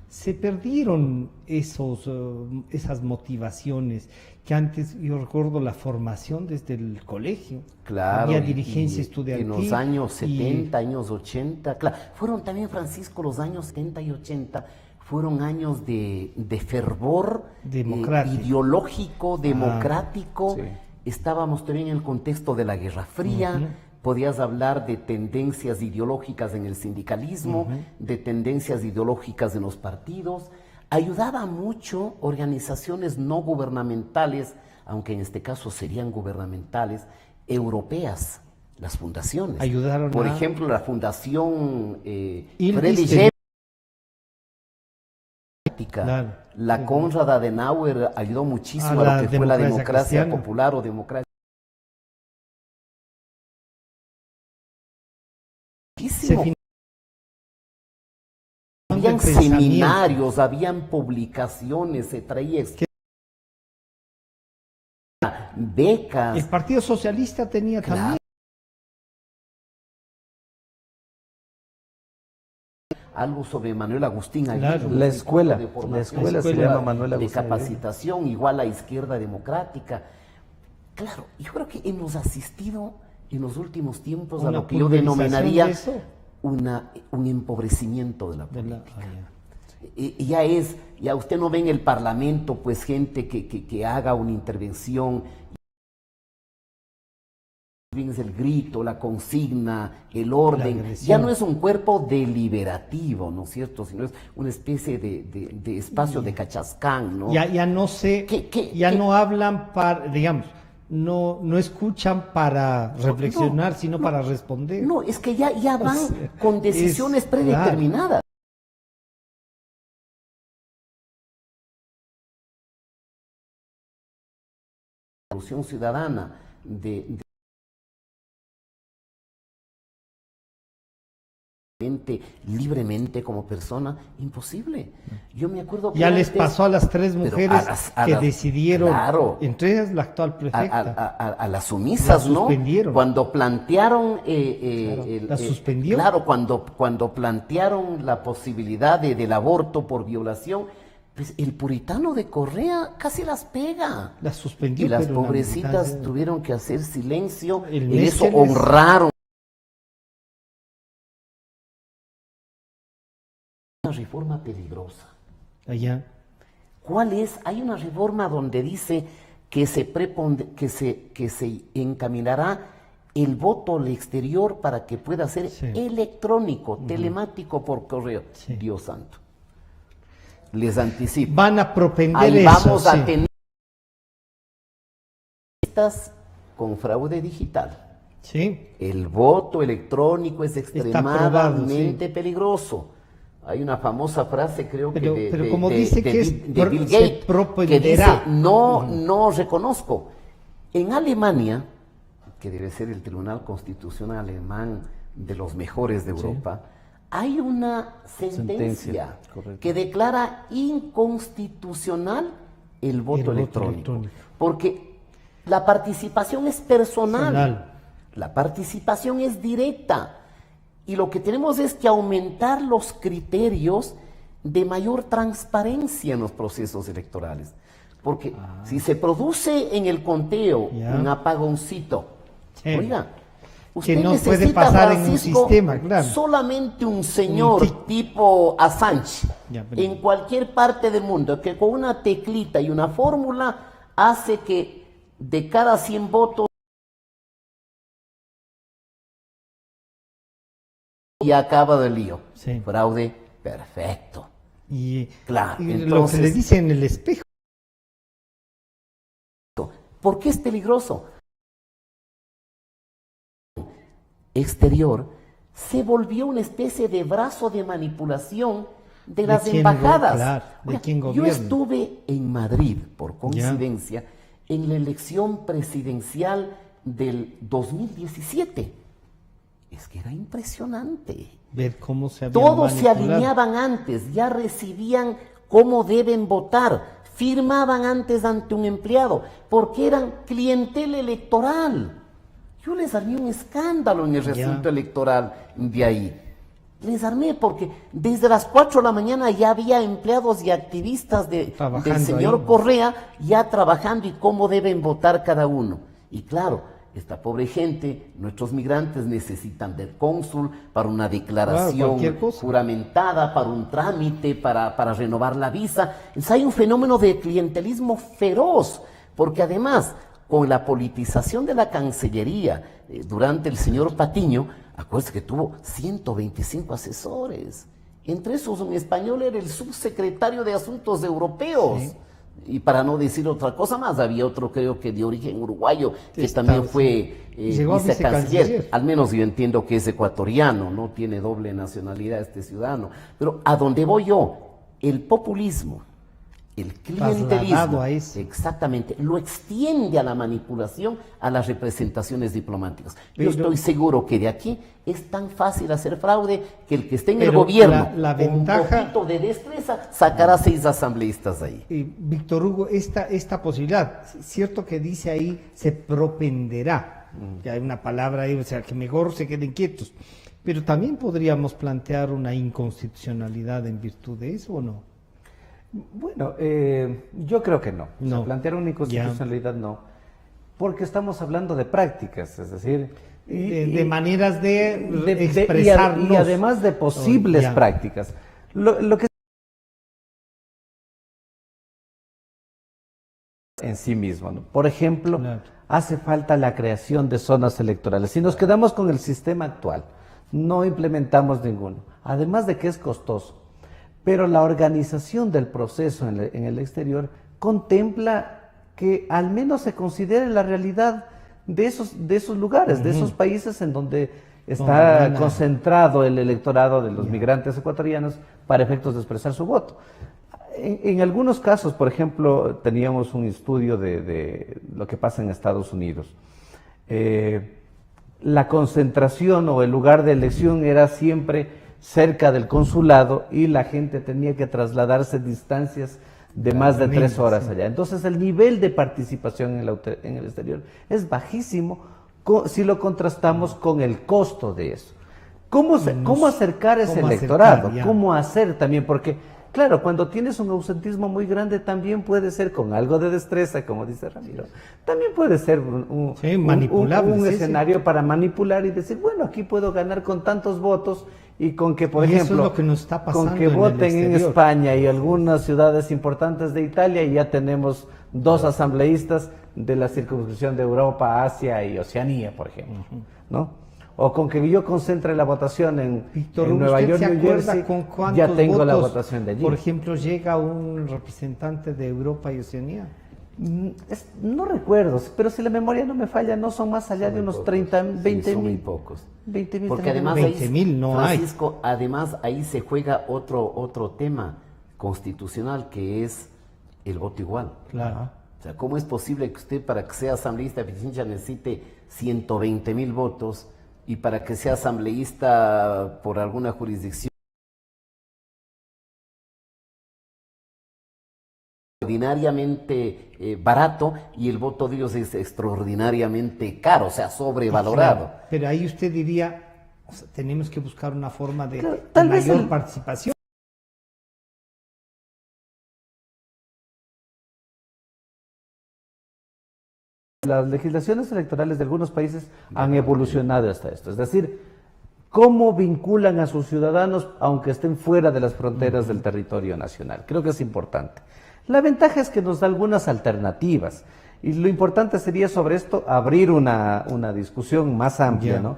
Se perdieron esas motivaciones que antes, yo recuerdo la formación desde el colegio. Claro. Había dirigencia estudiantil. En los años 70, años 80, claro. Fueron también, Francisco, los años 70 y 80, fueron años de fervor ideológico, democrático. Sí. Estábamos también en el contexto de la Guerra Fría. Podías hablar de tendencias ideológicas en el sindicalismo, de tendencias ideológicas en los partidos. Ayudaba mucho organizaciones no gubernamentales, aunque en este caso serían gubernamentales, europeas, las fundaciones. Ayudaron Por ejemplo, la fundación Friedrich Claro. La Konrad Adenauer ayudó muchísimo a lo que fue la democracia cristiana. Popular o democracia. Habían seminarios, habían publicaciones, se traía becas. El Partido Socialista tenía también. Algo sobre Manuel Agustín. Claro. La escuela se llama Manuel Agustín. De capacitación, igual a Izquierda Democrática. Claro, yo creo que hemos asistido en los últimos tiempos a lo que yo denominaría un empobrecimiento de la política. Ya usted no ve en el Parlamento pues gente que haga una intervención. Es el grito, la consigna, el orden. Ya no es un cuerpo deliberativo, ¿no es cierto? Sino es una especie de espacio de cachascán, ¿no? Ya no sé, no hablan para, digamos, no escuchan para reflexionar, sino para responder. No, es que ya van con decisiones predeterminadas. La Revolución Ciudadana libremente como persona, imposible. Yo me acuerdo que ya les pasó a las 3 mujeres que decidieron, claro, entre ellas la actual prefecta, a las sumisas, ¿no? Cuando plantearon la suspendió. Claro, cuando plantearon la posibilidad del aborto por violación, pues el puritano de Correa casi las pega. Las suspendió. Y las pobrecitas tuvieron que hacer silencio. En eso honraron. Una reforma peligrosa. Allá. ¿Cuál es? Hay una reforma donde dice que se encaminará el voto al exterior para que pueda ser electrónico, telemático por correo. Dios santo. Les anticipo. Van a propender ahí eso. Vamos a tener estas con fraude digital. Sí. El voto electrónico es extremadamente peligroso. Hay una famosa frase, creo pero como dice que es de Bill Gates, que dice, no reconozco. En Alemania, que debe ser el Tribunal Constitucional Alemán de los mejores de Europa, hay una sentencia que declara inconstitucional el voto electrónico. Porque la participación es personal. La participación es directa. Y lo que tenemos es que aumentar los criterios de mayor transparencia en los procesos electorales. Porque si se produce en el conteo un apagoncito, oiga, Usted que no puede necesita, pasar en un Francisco, sistema, claro. solamente un señor tipo Assange Ya, pero- en cualquier parte del mundo que con una teclita y una fórmula hace que de cada 100 votos y acaba el lío. Sí. Fraude, perfecto. Y, Claro, y lo que entonces- le dice en el espejo. ¿Por qué es peligroso? Exterior se volvió una especie de brazo de manipulación de las quién embajadas. claro, de Oiga, quién yo gobierna. estuve en Madrid, por coincidencia, en la elección presidencial del 2017. Es que era impresionante. Ver cómo se había Todos se manipulado. alineaban antes, ya recibían cómo deben votar, firmaban antes ante un empleado, porque eran clientela electoral. Yo les armé un escándalo en el recinto electoral de ahí. Les armé porque desde las 4 de la mañana ya había empleados y activistas del Trabajando señor ahí. Correa ya trabajando y cómo deben votar cada uno. Y claro, esta pobre gente, nuestros migrantes necesitan del cónsul para una declaración cualquier cosa. juramentada, para un trámite, para renovar la visa. Entonces hay un fenómeno de clientelismo feroz, porque además, con la politización de la Cancillería durante el señor Patiño, acuérdense que tuvo 125 asesores. Entre esos, un español era el subsecretario de Asuntos Europeos. Sí. Y para no decir otra cosa más, había otro, creo que de origen uruguayo, que Está, también sí. fue Llegó a vicecanciller. vicecanciller. Al menos yo entiendo que es ecuatoriano, no tiene doble nacionalidad este ciudadano. Pero a donde voy yo, el populismo, el Trasladado clientelismo, a eso. exactamente, lo extiende a la manipulación, a las representaciones diplomáticas. Pero- Yo estoy seguro que de aquí es tan fácil hacer fraude que el que esté en el Pero gobierno la con un ventaja- poquito de destreza sacará 6 asambleístas ahí. Víctor Hugo, esta posibilidad, cierto que dice ahí, se propenderá, que hay una palabra ahí, o sea, que mejor se queden quietos, pero también podríamos plantear una inconstitucionalidad en virtud de eso, ¿o no? Bueno, yo creo que no. O sea, No. plantear una inconstitucionalidad no. Porque estamos hablando de prácticas, es decir... De maneras de y expresarnos. y además de posibles Ya. prácticas. Lo que en sí mismo, ¿no? Por ejemplo, Claro. hace falta la creación de zonas electorales. Si nos quedamos con el sistema actual, no implementamos ninguno. Además de que es costoso. Pero la organización del proceso en el exterior contempla que al menos se considere la realidad de esos lugares, de esos países en donde está van a- concentrado el electorado de los migrantes ecuatorianos para efectos de expresar su voto. En algunos casos, por ejemplo, teníamos un estudio de lo que pasa en Estados Unidos. La concentración o el lugar de elección era siempre cerca del consulado y la gente tenía que trasladarse distancias de más de 3 horas allá. Entonces el nivel de participación en el exterior es bajísimo si lo contrastamos con el costo de eso. ¿Cómo acercar ese cómo electorado? acercar, ya. ¿Cómo hacer también? Porque, claro, cuando tienes un ausentismo muy grande también puede ser con algo de destreza, como dice Ramiro. También puede ser Sí, manipulable, un sí, sí. escenario para manipular y decir, bueno, aquí puedo ganar con tantos votos y con que, por Y eso es ejemplo, lo que nos está pasando con que en el voten en exterior. España y algunas ciudades importantes de Italia y ya tenemos 2 asambleístas de la circunscripción de Europa, Asia y Oceanía, por ejemplo, ¿no? O con que yo concentre la votación en Víctor, Nueva ¿usted York, se New acuerda Jersey, con cuántos ya tengo votos, la votación de allí. por ejemplo, llega un representante de Europa y Oceanía? No recuerdo, pero si la memoria no me falla, no son más allá de unos 30, 20 son muy mil. pocos. 20 mil. Porque además 20.000 no hay. Francisco, además ahí se juega otro tema constitucional que es el voto igual. Claro. O sea, ¿cómo es posible que usted para que sea asambleísta de Pichincha necesite 120.000 votos y para que sea asambleísta por alguna jurisdicción extraordinariamente barato y el voto de ellos es extraordinariamente caro, o sea, sobrevalorado? Claro, pero ahí usted diría, o sea, tenemos que buscar una forma de Claro, tal vez mayor el- participación. Las legislaciones electorales de algunos países han evolucionado hasta esto. Es decir, cómo vinculan a sus ciudadanos aunque estén fuera de las fronteras del territorio nacional. Creo que es importante. La ventaja es que nos da algunas alternativas. Y lo importante sería sobre esto abrir una discusión más amplia, ¿no?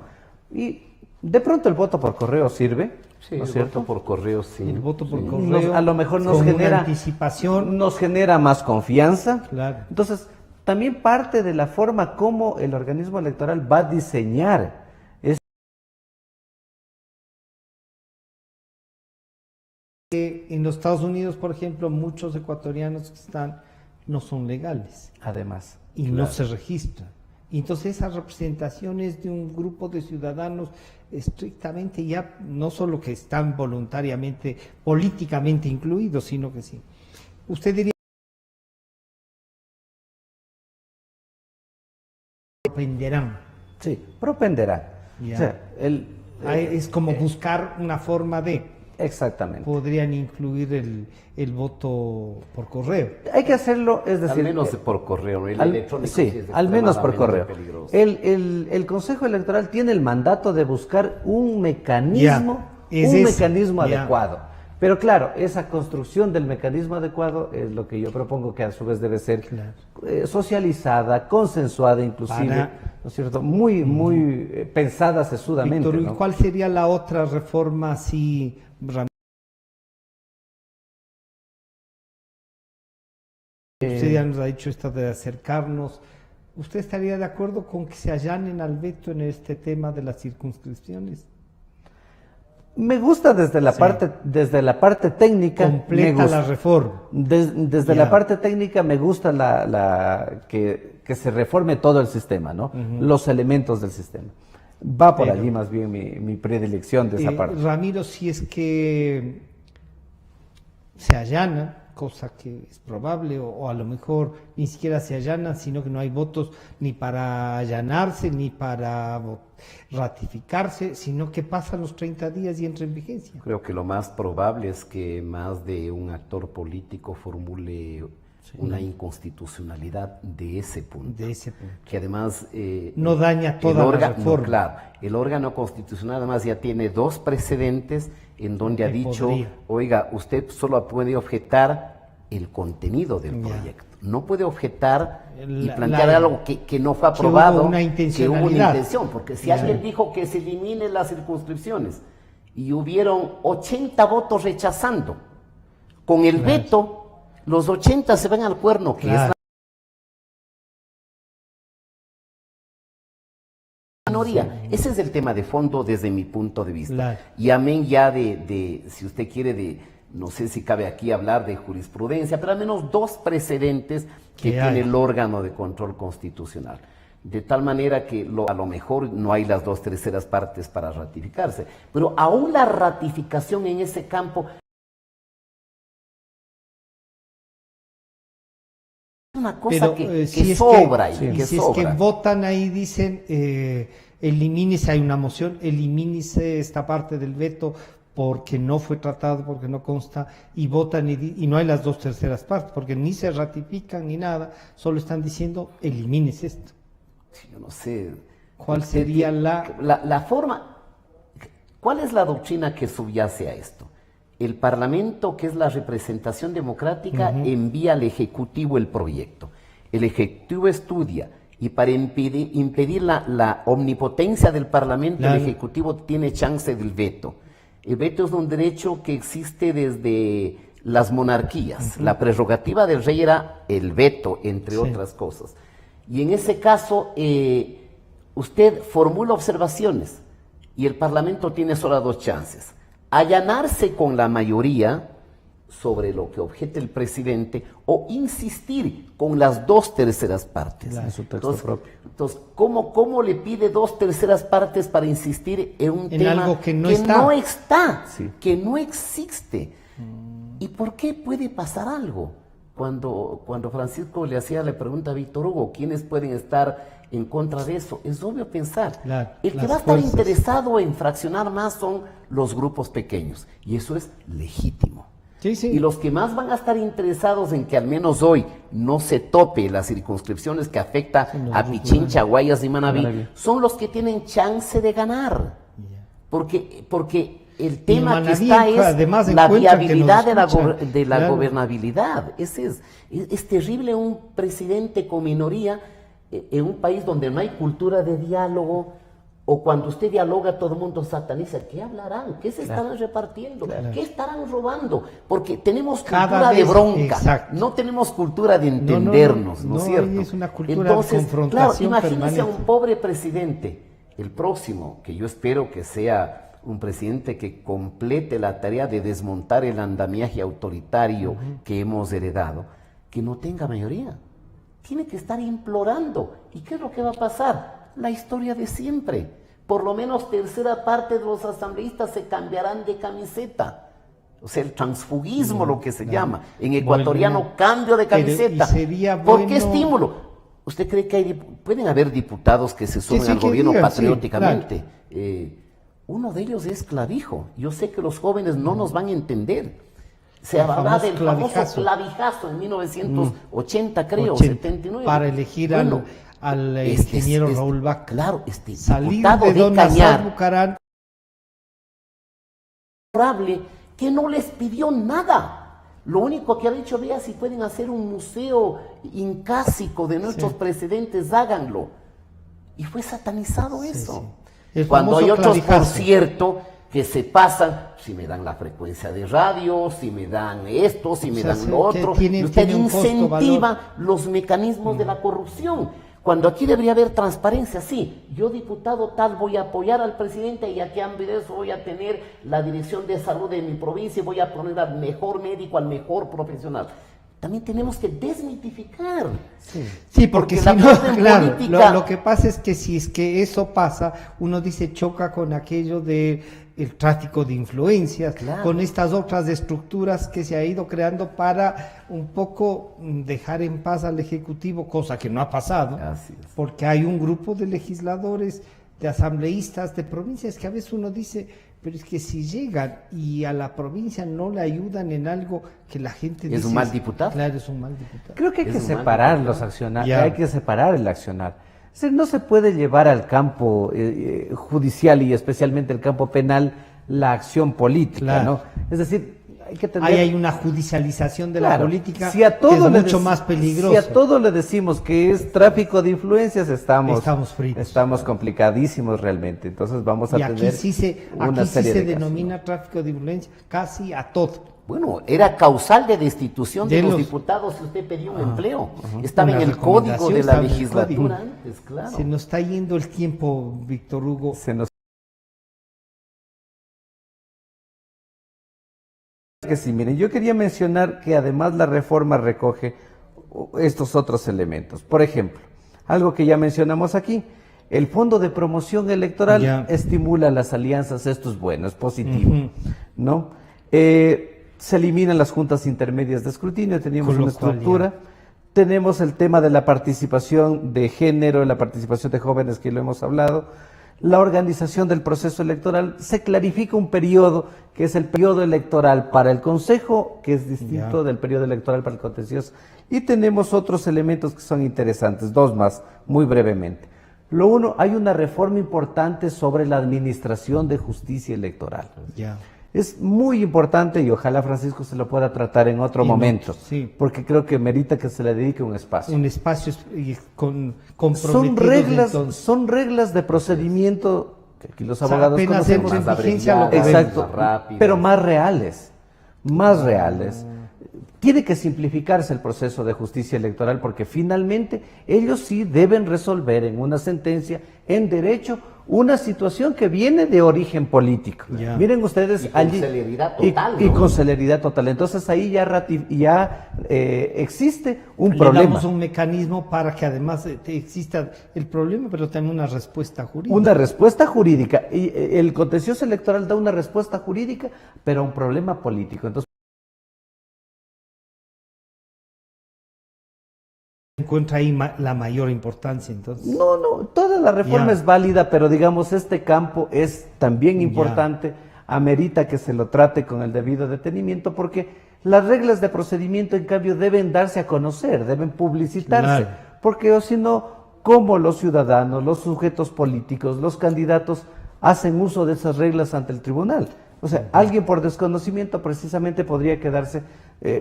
Y de pronto el voto por correo sirve, Sí, ¿no es el cierto? voto por correo, sí. El voto por Sí. correo. A lo mejor nos con una genera anticipación. nos genera más confianza. Claro. Entonces, también parte de la forma como el organismo electoral va a diseñar es En los Estados Unidos, por ejemplo, muchos ecuatorianos que están no son legales además. y no se registran. Y entonces esas representaciones de un grupo de ciudadanos estrictamente ya no solo que están voluntariamente, políticamente incluidos, sino que sí. Usted diría aprenderán. Sí, propenderá. Ya. O sea, Es como buscar una forma de, exactamente. podrían incluir el voto por correo. Hay que hacerlo, es Al decir, menos por correo, el al- electrónico sí, es al menos por correo. extremadamente peligroso. El Consejo Electoral tiene el mandato de buscar un mecanismo, Ya, es ese, mecanismo ya. adecuado. Pero claro, esa construcción del mecanismo adecuado es lo que yo propongo que a su vez debe ser Claro. socializada, consensuada inclusive, Para- ¿no es cierto? Muy pensada sesudamente. Víctor, ¿y ¿no? cuál sería la otra reforma así, usted ya nos ha dicho esta de acercarnos? ¿Usted estaría de acuerdo con que se allanen al veto en este tema de las circunscripciones? Me gusta desde la parte técnica. me Completa gusta. la reforma. Desde Ya. la parte técnica me gusta que se reforme todo el sistema, ¿no? Los elementos del sistema. Va por Pero- allí más bien mi predilección de esa parte. Ramiro, si es que se allana, cosa que es probable, o a lo mejor ni siquiera se allana, sino que no hay votos ni para allanarse, ni para ratificarse, sino que pasan los 30 días y entra en vigencia. Creo que lo más probable es que más de un actor político formule una inconstitucionalidad de ese punto. De ese punto. Que además No daña el toda la órgano, reforma. no, claro, el órgano constitucional además ya tiene 2 precedentes en donde ha Que dicho, podría. oiga, usted solo puede objetar el contenido del Ya. proyecto, no puede objetar y La- plantear la- algo que no fue que hubo aprobado, una que hubo una intencionalidad. intención, porque si Ya. alguien dijo que se eliminen las circunscripciones y hubieron 80 votos rechazando, con el Claro. veto los 80 se van al cuerno, que Claro. es la minoría. Ese es el tema de fondo desde mi punto de vista. Claro. Y amén ya si usted quiere, no sé si cabe aquí hablar de jurisprudencia, pero al menos 2 precedentes que Que hay. tiene el órgano de control constitucional. De tal manera que a lo mejor no hay las 2/3 partes para ratificarse, pero aún la ratificación en ese campo es una cosa Pero que si es sobra que, y que si es sobra. que votan ahí, dicen, elimínese, hay una moción, elimínese esta parte del veto porque no fue tratado, porque no consta, y votan y no hay las 2/3 partes, porque ni se ratifican ni nada, solo están diciendo, elimínese esto. Yo no sé. ¿Cuál sería la forma? ¿Cuál es la doctrina que subyace a esto? El Parlamento, que es la representación democrática, envía al Ejecutivo el proyecto. El Ejecutivo estudia y para impedir la omnipotencia del Parlamento, Claro. el Ejecutivo tiene chance del veto. El veto es un derecho que existe desde las monarquías. La prerrogativa del rey era el veto, entre Sí. otras cosas. Y en ese caso, usted formula observaciones y el Parlamento tiene solo 2 chances. Allanarse con la mayoría sobre lo que objete el presidente o insistir con las 2/3 partes. Claro. En su texto propio. Entonces, ¿cómo le pide 2/3 partes para insistir en un En tema algo que no está? Sí. que no existe? ¿Y por qué puede pasar algo? Cuando Francisco le hacía la pregunta a Víctor Hugo, ¿quiénes pueden estar en contra de eso? Es obvio pensar. Claro, El que las va a estar fuerzas. interesado en fraccionar más son los grupos pequeños. Y eso es legítimo. Sí, sí. Y los que más van a estar interesados en que al menos hoy no se tope las circunscripciones que afecta a Pichincha, Guayas y Manabí, son los que tienen chance de ganar. Porque el tema que está es la viabilidad de la gobernabilidad. Es terrible un presidente con minoría en un país donde no hay cultura de diálogo, o cuando usted dialoga todo el mundo sataniza. ¿Qué hablarán? ¿Qué se estarán repartiendo? ¿Qué estarán robando? Porque tenemos cultura de bronca, no tenemos cultura de entendernos, ¿no es cierto? Es una cultura de confrontación. Claro, imagínese permanente. a un pobre presidente, el próximo, que yo espero que sea un presidente que complete la tarea de desmontar el andamiaje autoritario que hemos heredado, que no tenga mayoría. Tiene que estar implorando. ¿Y qué es lo que va a pasar? La historia de siempre. Por lo menos tercera parte de los asambleístas se cambiarán de camiseta. O sea, el transfugismo, lo que se llama. En ecuatoriano, cambio de camiseta. ¿Por qué estímulo? ¿Usted cree que pueden haber diputados que se sumen al gobierno patrióticamente? Uno de ellos es Clavijo. Yo sé que los jóvenes no nos van a entender. Se habla del famoso clavijazo en 1980, creo, 79. Para elegir al ingeniero Raúl Vaca. Claro, diputado de Cañar, Bucarán, que no les pidió nada. Lo único que ha dicho, vea, si pueden hacer un museo incásico de nuestros presidentes, háganlo. Y fue satanizado eso. Cuando hay otros, por cierto, que se pasan, si me dan la frecuencia de radio, si me dan esto, si me dan lo otro, y usted incentiva los mecanismos de la corrupción. Cuando aquí debería haber transparencia, sí, yo diputado tal voy a apoyar al presidente y aquí de eso voy a tener la dirección de salud de mi provincia y voy a poner al mejor médico, al mejor profesional. También tenemos que desmitificar. Sí, porque si no, claro, política... lo que pasa es que si es que eso pasa, uno dice choca con aquello de el tráfico de influencias, con estas otras estructuras que se ha ido creando para un poco dejar en paz al Ejecutivo, cosa que no ha pasado, porque hay un grupo de legisladores, de asambleístas, de provincias que a veces uno dice, pero es que si llegan y a la provincia no le ayudan en algo que la gente dice... ¿Es un mal diputado? Claro, es un mal diputado. Creo que hay que separar los accionarios, hay que separar el accionar. Es decir, no se puede llevar al campo judicial y especialmente el campo penal la acción política, ¿no? Es decir, hay que tener... Ahí hay una judicialización de la política que es mucho más peligrosa. Si a todo le decimos que es tráfico de influencias, estamos fritos. Estamos complicadísimos realmente. Entonces vamos a tener una serie de se denomina tráfico de influencia casi a todo. Bueno, era causal de destitución de los diputados si usted pedía un empleo. Estaba en el código de la legislatura antes, claro. Se nos está yendo el tiempo, Víctor Hugo. Que sí, miren, yo quería mencionar que además la reforma recoge estos otros elementos. Por ejemplo, algo que ya mencionamos aquí, el Fondo de Promoción Electoral estimula las alianzas, esto es bueno, es positivo, ¿no? Se eliminan las juntas intermedias de escrutinio, teníamos una estructura, tenemos el tema de la participación de género, la participación de jóvenes, que lo hemos hablado, la organización del proceso electoral, se clarifica un periodo que es el periodo electoral para el Consejo, que es distinto del periodo electoral para el contencioso, y tenemos otros elementos que son interesantes, dos más, muy brevemente. Lo uno, hay una reforma importante sobre la administración de justicia electoral. Es muy importante y ojalá Francisco se lo pueda tratar en otro momento, porque creo que merita que se le dedique un espacio. Un espacio comprometido. Son reglas de procedimiento que aquí los abogados conocemos, más vigencia, exacto, pero más reales, Tiene que simplificarse el proceso de justicia electoral porque finalmente ellos sí deben resolver en una sentencia en derecho una situación que viene de origen político. Miren ustedes allí. Celeridad total. Y con celeridad total. Entonces ahí ya existe un problema. Le damos un mecanismo para que además exista el problema, pero también una respuesta jurídica. Una respuesta jurídica. Y el contencioso electoral da una respuesta jurídica, pero a un problema político. Entonces, encuentra ahí la mayor importancia, entonces. No, toda la reforma es válida, pero digamos, este campo es también importante, amerita que se lo trate con el debido detenimiento, porque Las reglas de procedimiento, en cambio, deben darse a conocer, deben publicitarse, Claro. porque o si no, ¿cómo los ciudadanos, los sujetos políticos, los candidatos hacen uso de esas reglas ante el tribunal? O sea, alguien por desconocimiento precisamente podría quedarse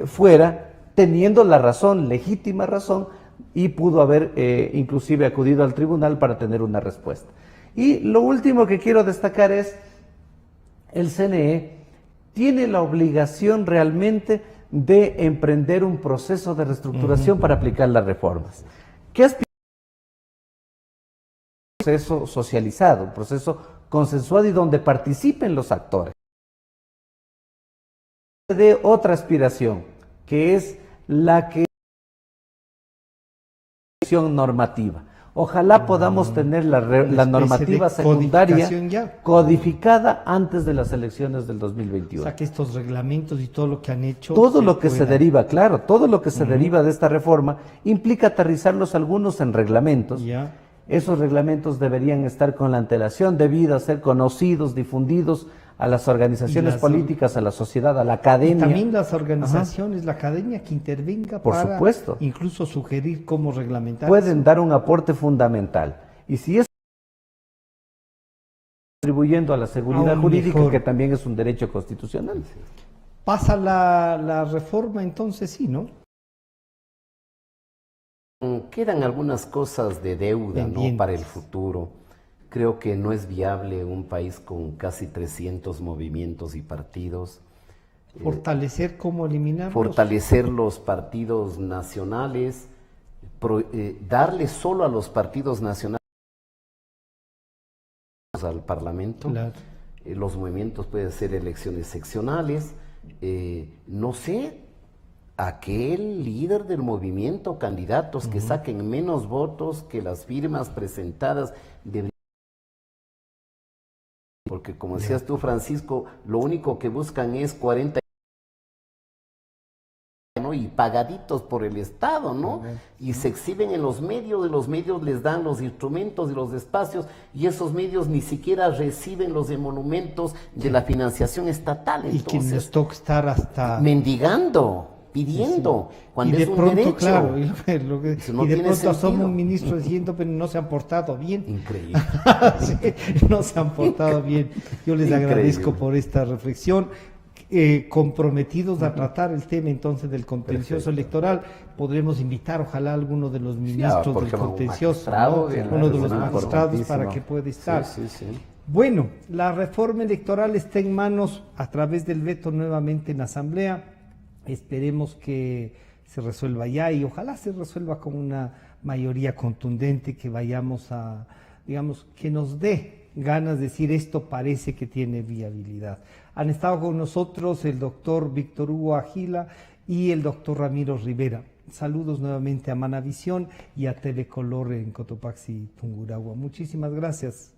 fuera, teniendo la razón, legítima razón, y pudo haber inclusive acudido al tribunal para tener una respuesta. Y lo último que quiero destacar es, el CNE tiene la obligación realmente de emprender un proceso de reestructuración para aplicar las reformas. ¿Qué aspira? Un proceso socializado, un proceso consensuado y donde participen los actores. De otra aspiración, que es la que normativa. Ojalá podamos tener la normativa secundaria codificada antes de las elecciones del 2021. O sea, que estos reglamentos y todo lo que han hecho... Todo lo que se deriva, claro, todo lo que se deriva de esta reforma implica aterrizarlos algunos en reglamentos. Ya. Esos reglamentos deberían estar con la antelación debida, ser conocidos, difundidos a las organizaciones políticas, a la sociedad, a la academia. Y también las organizaciones, la academia que intervenga Por para supuesto. incluso sugerir cómo reglamentar. Pueden dar un aporte fundamental. Y si es contribuyendo a la seguridad Aún jurídica, mejor. que también es un derecho constitucional. Pasa la reforma, entonces sí, ¿no? Quedan algunas cosas de deuda, ¿no?, Pendientes. para el futuro. Creo que no es viable un país con casi 300 movimientos y partidos. Fortalecer cómo eliminarlos. Fortalecer los partidos nacionales, darle solo a los partidos nacionales al Parlamento. Claro. Los movimientos pueden ser elecciones seccionales. No sé, aquel líder del movimiento, candidatos que saquen menos votos que las firmas presentadas, porque como decías tú, Francisco, lo único que buscan es 40, ¿no?, y pagaditos por el Estado, ¿no? Y se exhiben en los medios les dan los instrumentos y los espacios, y esos medios ni siquiera reciben los emolumentos de la financiación estatal. Y que Entonces, nos toca estar hasta... mendigando, pidiendo, cuando y de es un pronto, derecho. claro, Eso no y de tiene pronto asoma sentido. un ministro diciendo, pero no se han portado bien. Increíble. Sí, no se han portado bien. Yo les Increíble. agradezco por esta reflexión. Comprometidos a tratar el tema entonces del contencioso electoral, podremos invitar ojalá a alguno de los ministros por del ejemplo, un contencioso, magistrado, ¿no? Uno de los es magistrados para importantísimo. que pueda estar. Sí, sí, sí. Bueno, la reforma electoral está en manos a través del veto nuevamente en Asamblea. Esperemos que se resuelva ya y ojalá se resuelva con una mayoría contundente, que vayamos a, digamos, que nos dé ganas de decir esto parece que tiene viabilidad. Han estado con nosotros el doctor Víctor Hugo Agila y el doctor Ramiro Rivera. Saludos nuevamente a Manavisión y a Telecolor en Cotopaxi, Tungurahua. Muchísimas gracias.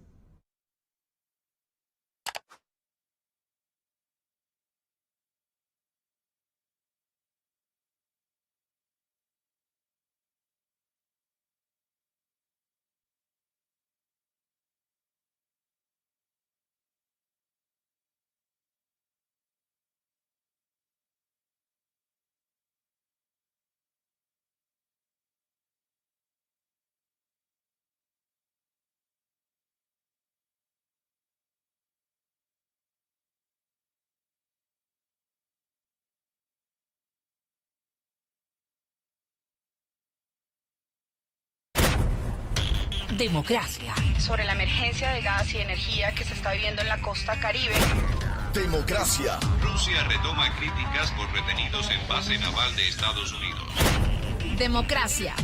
Democracia. Sobre la emergencia de gas y energía que se está viviendo en la costa Caribe. Democracia. Rusia retoma críticas por retenidos en base naval de Estados Unidos. Democracia.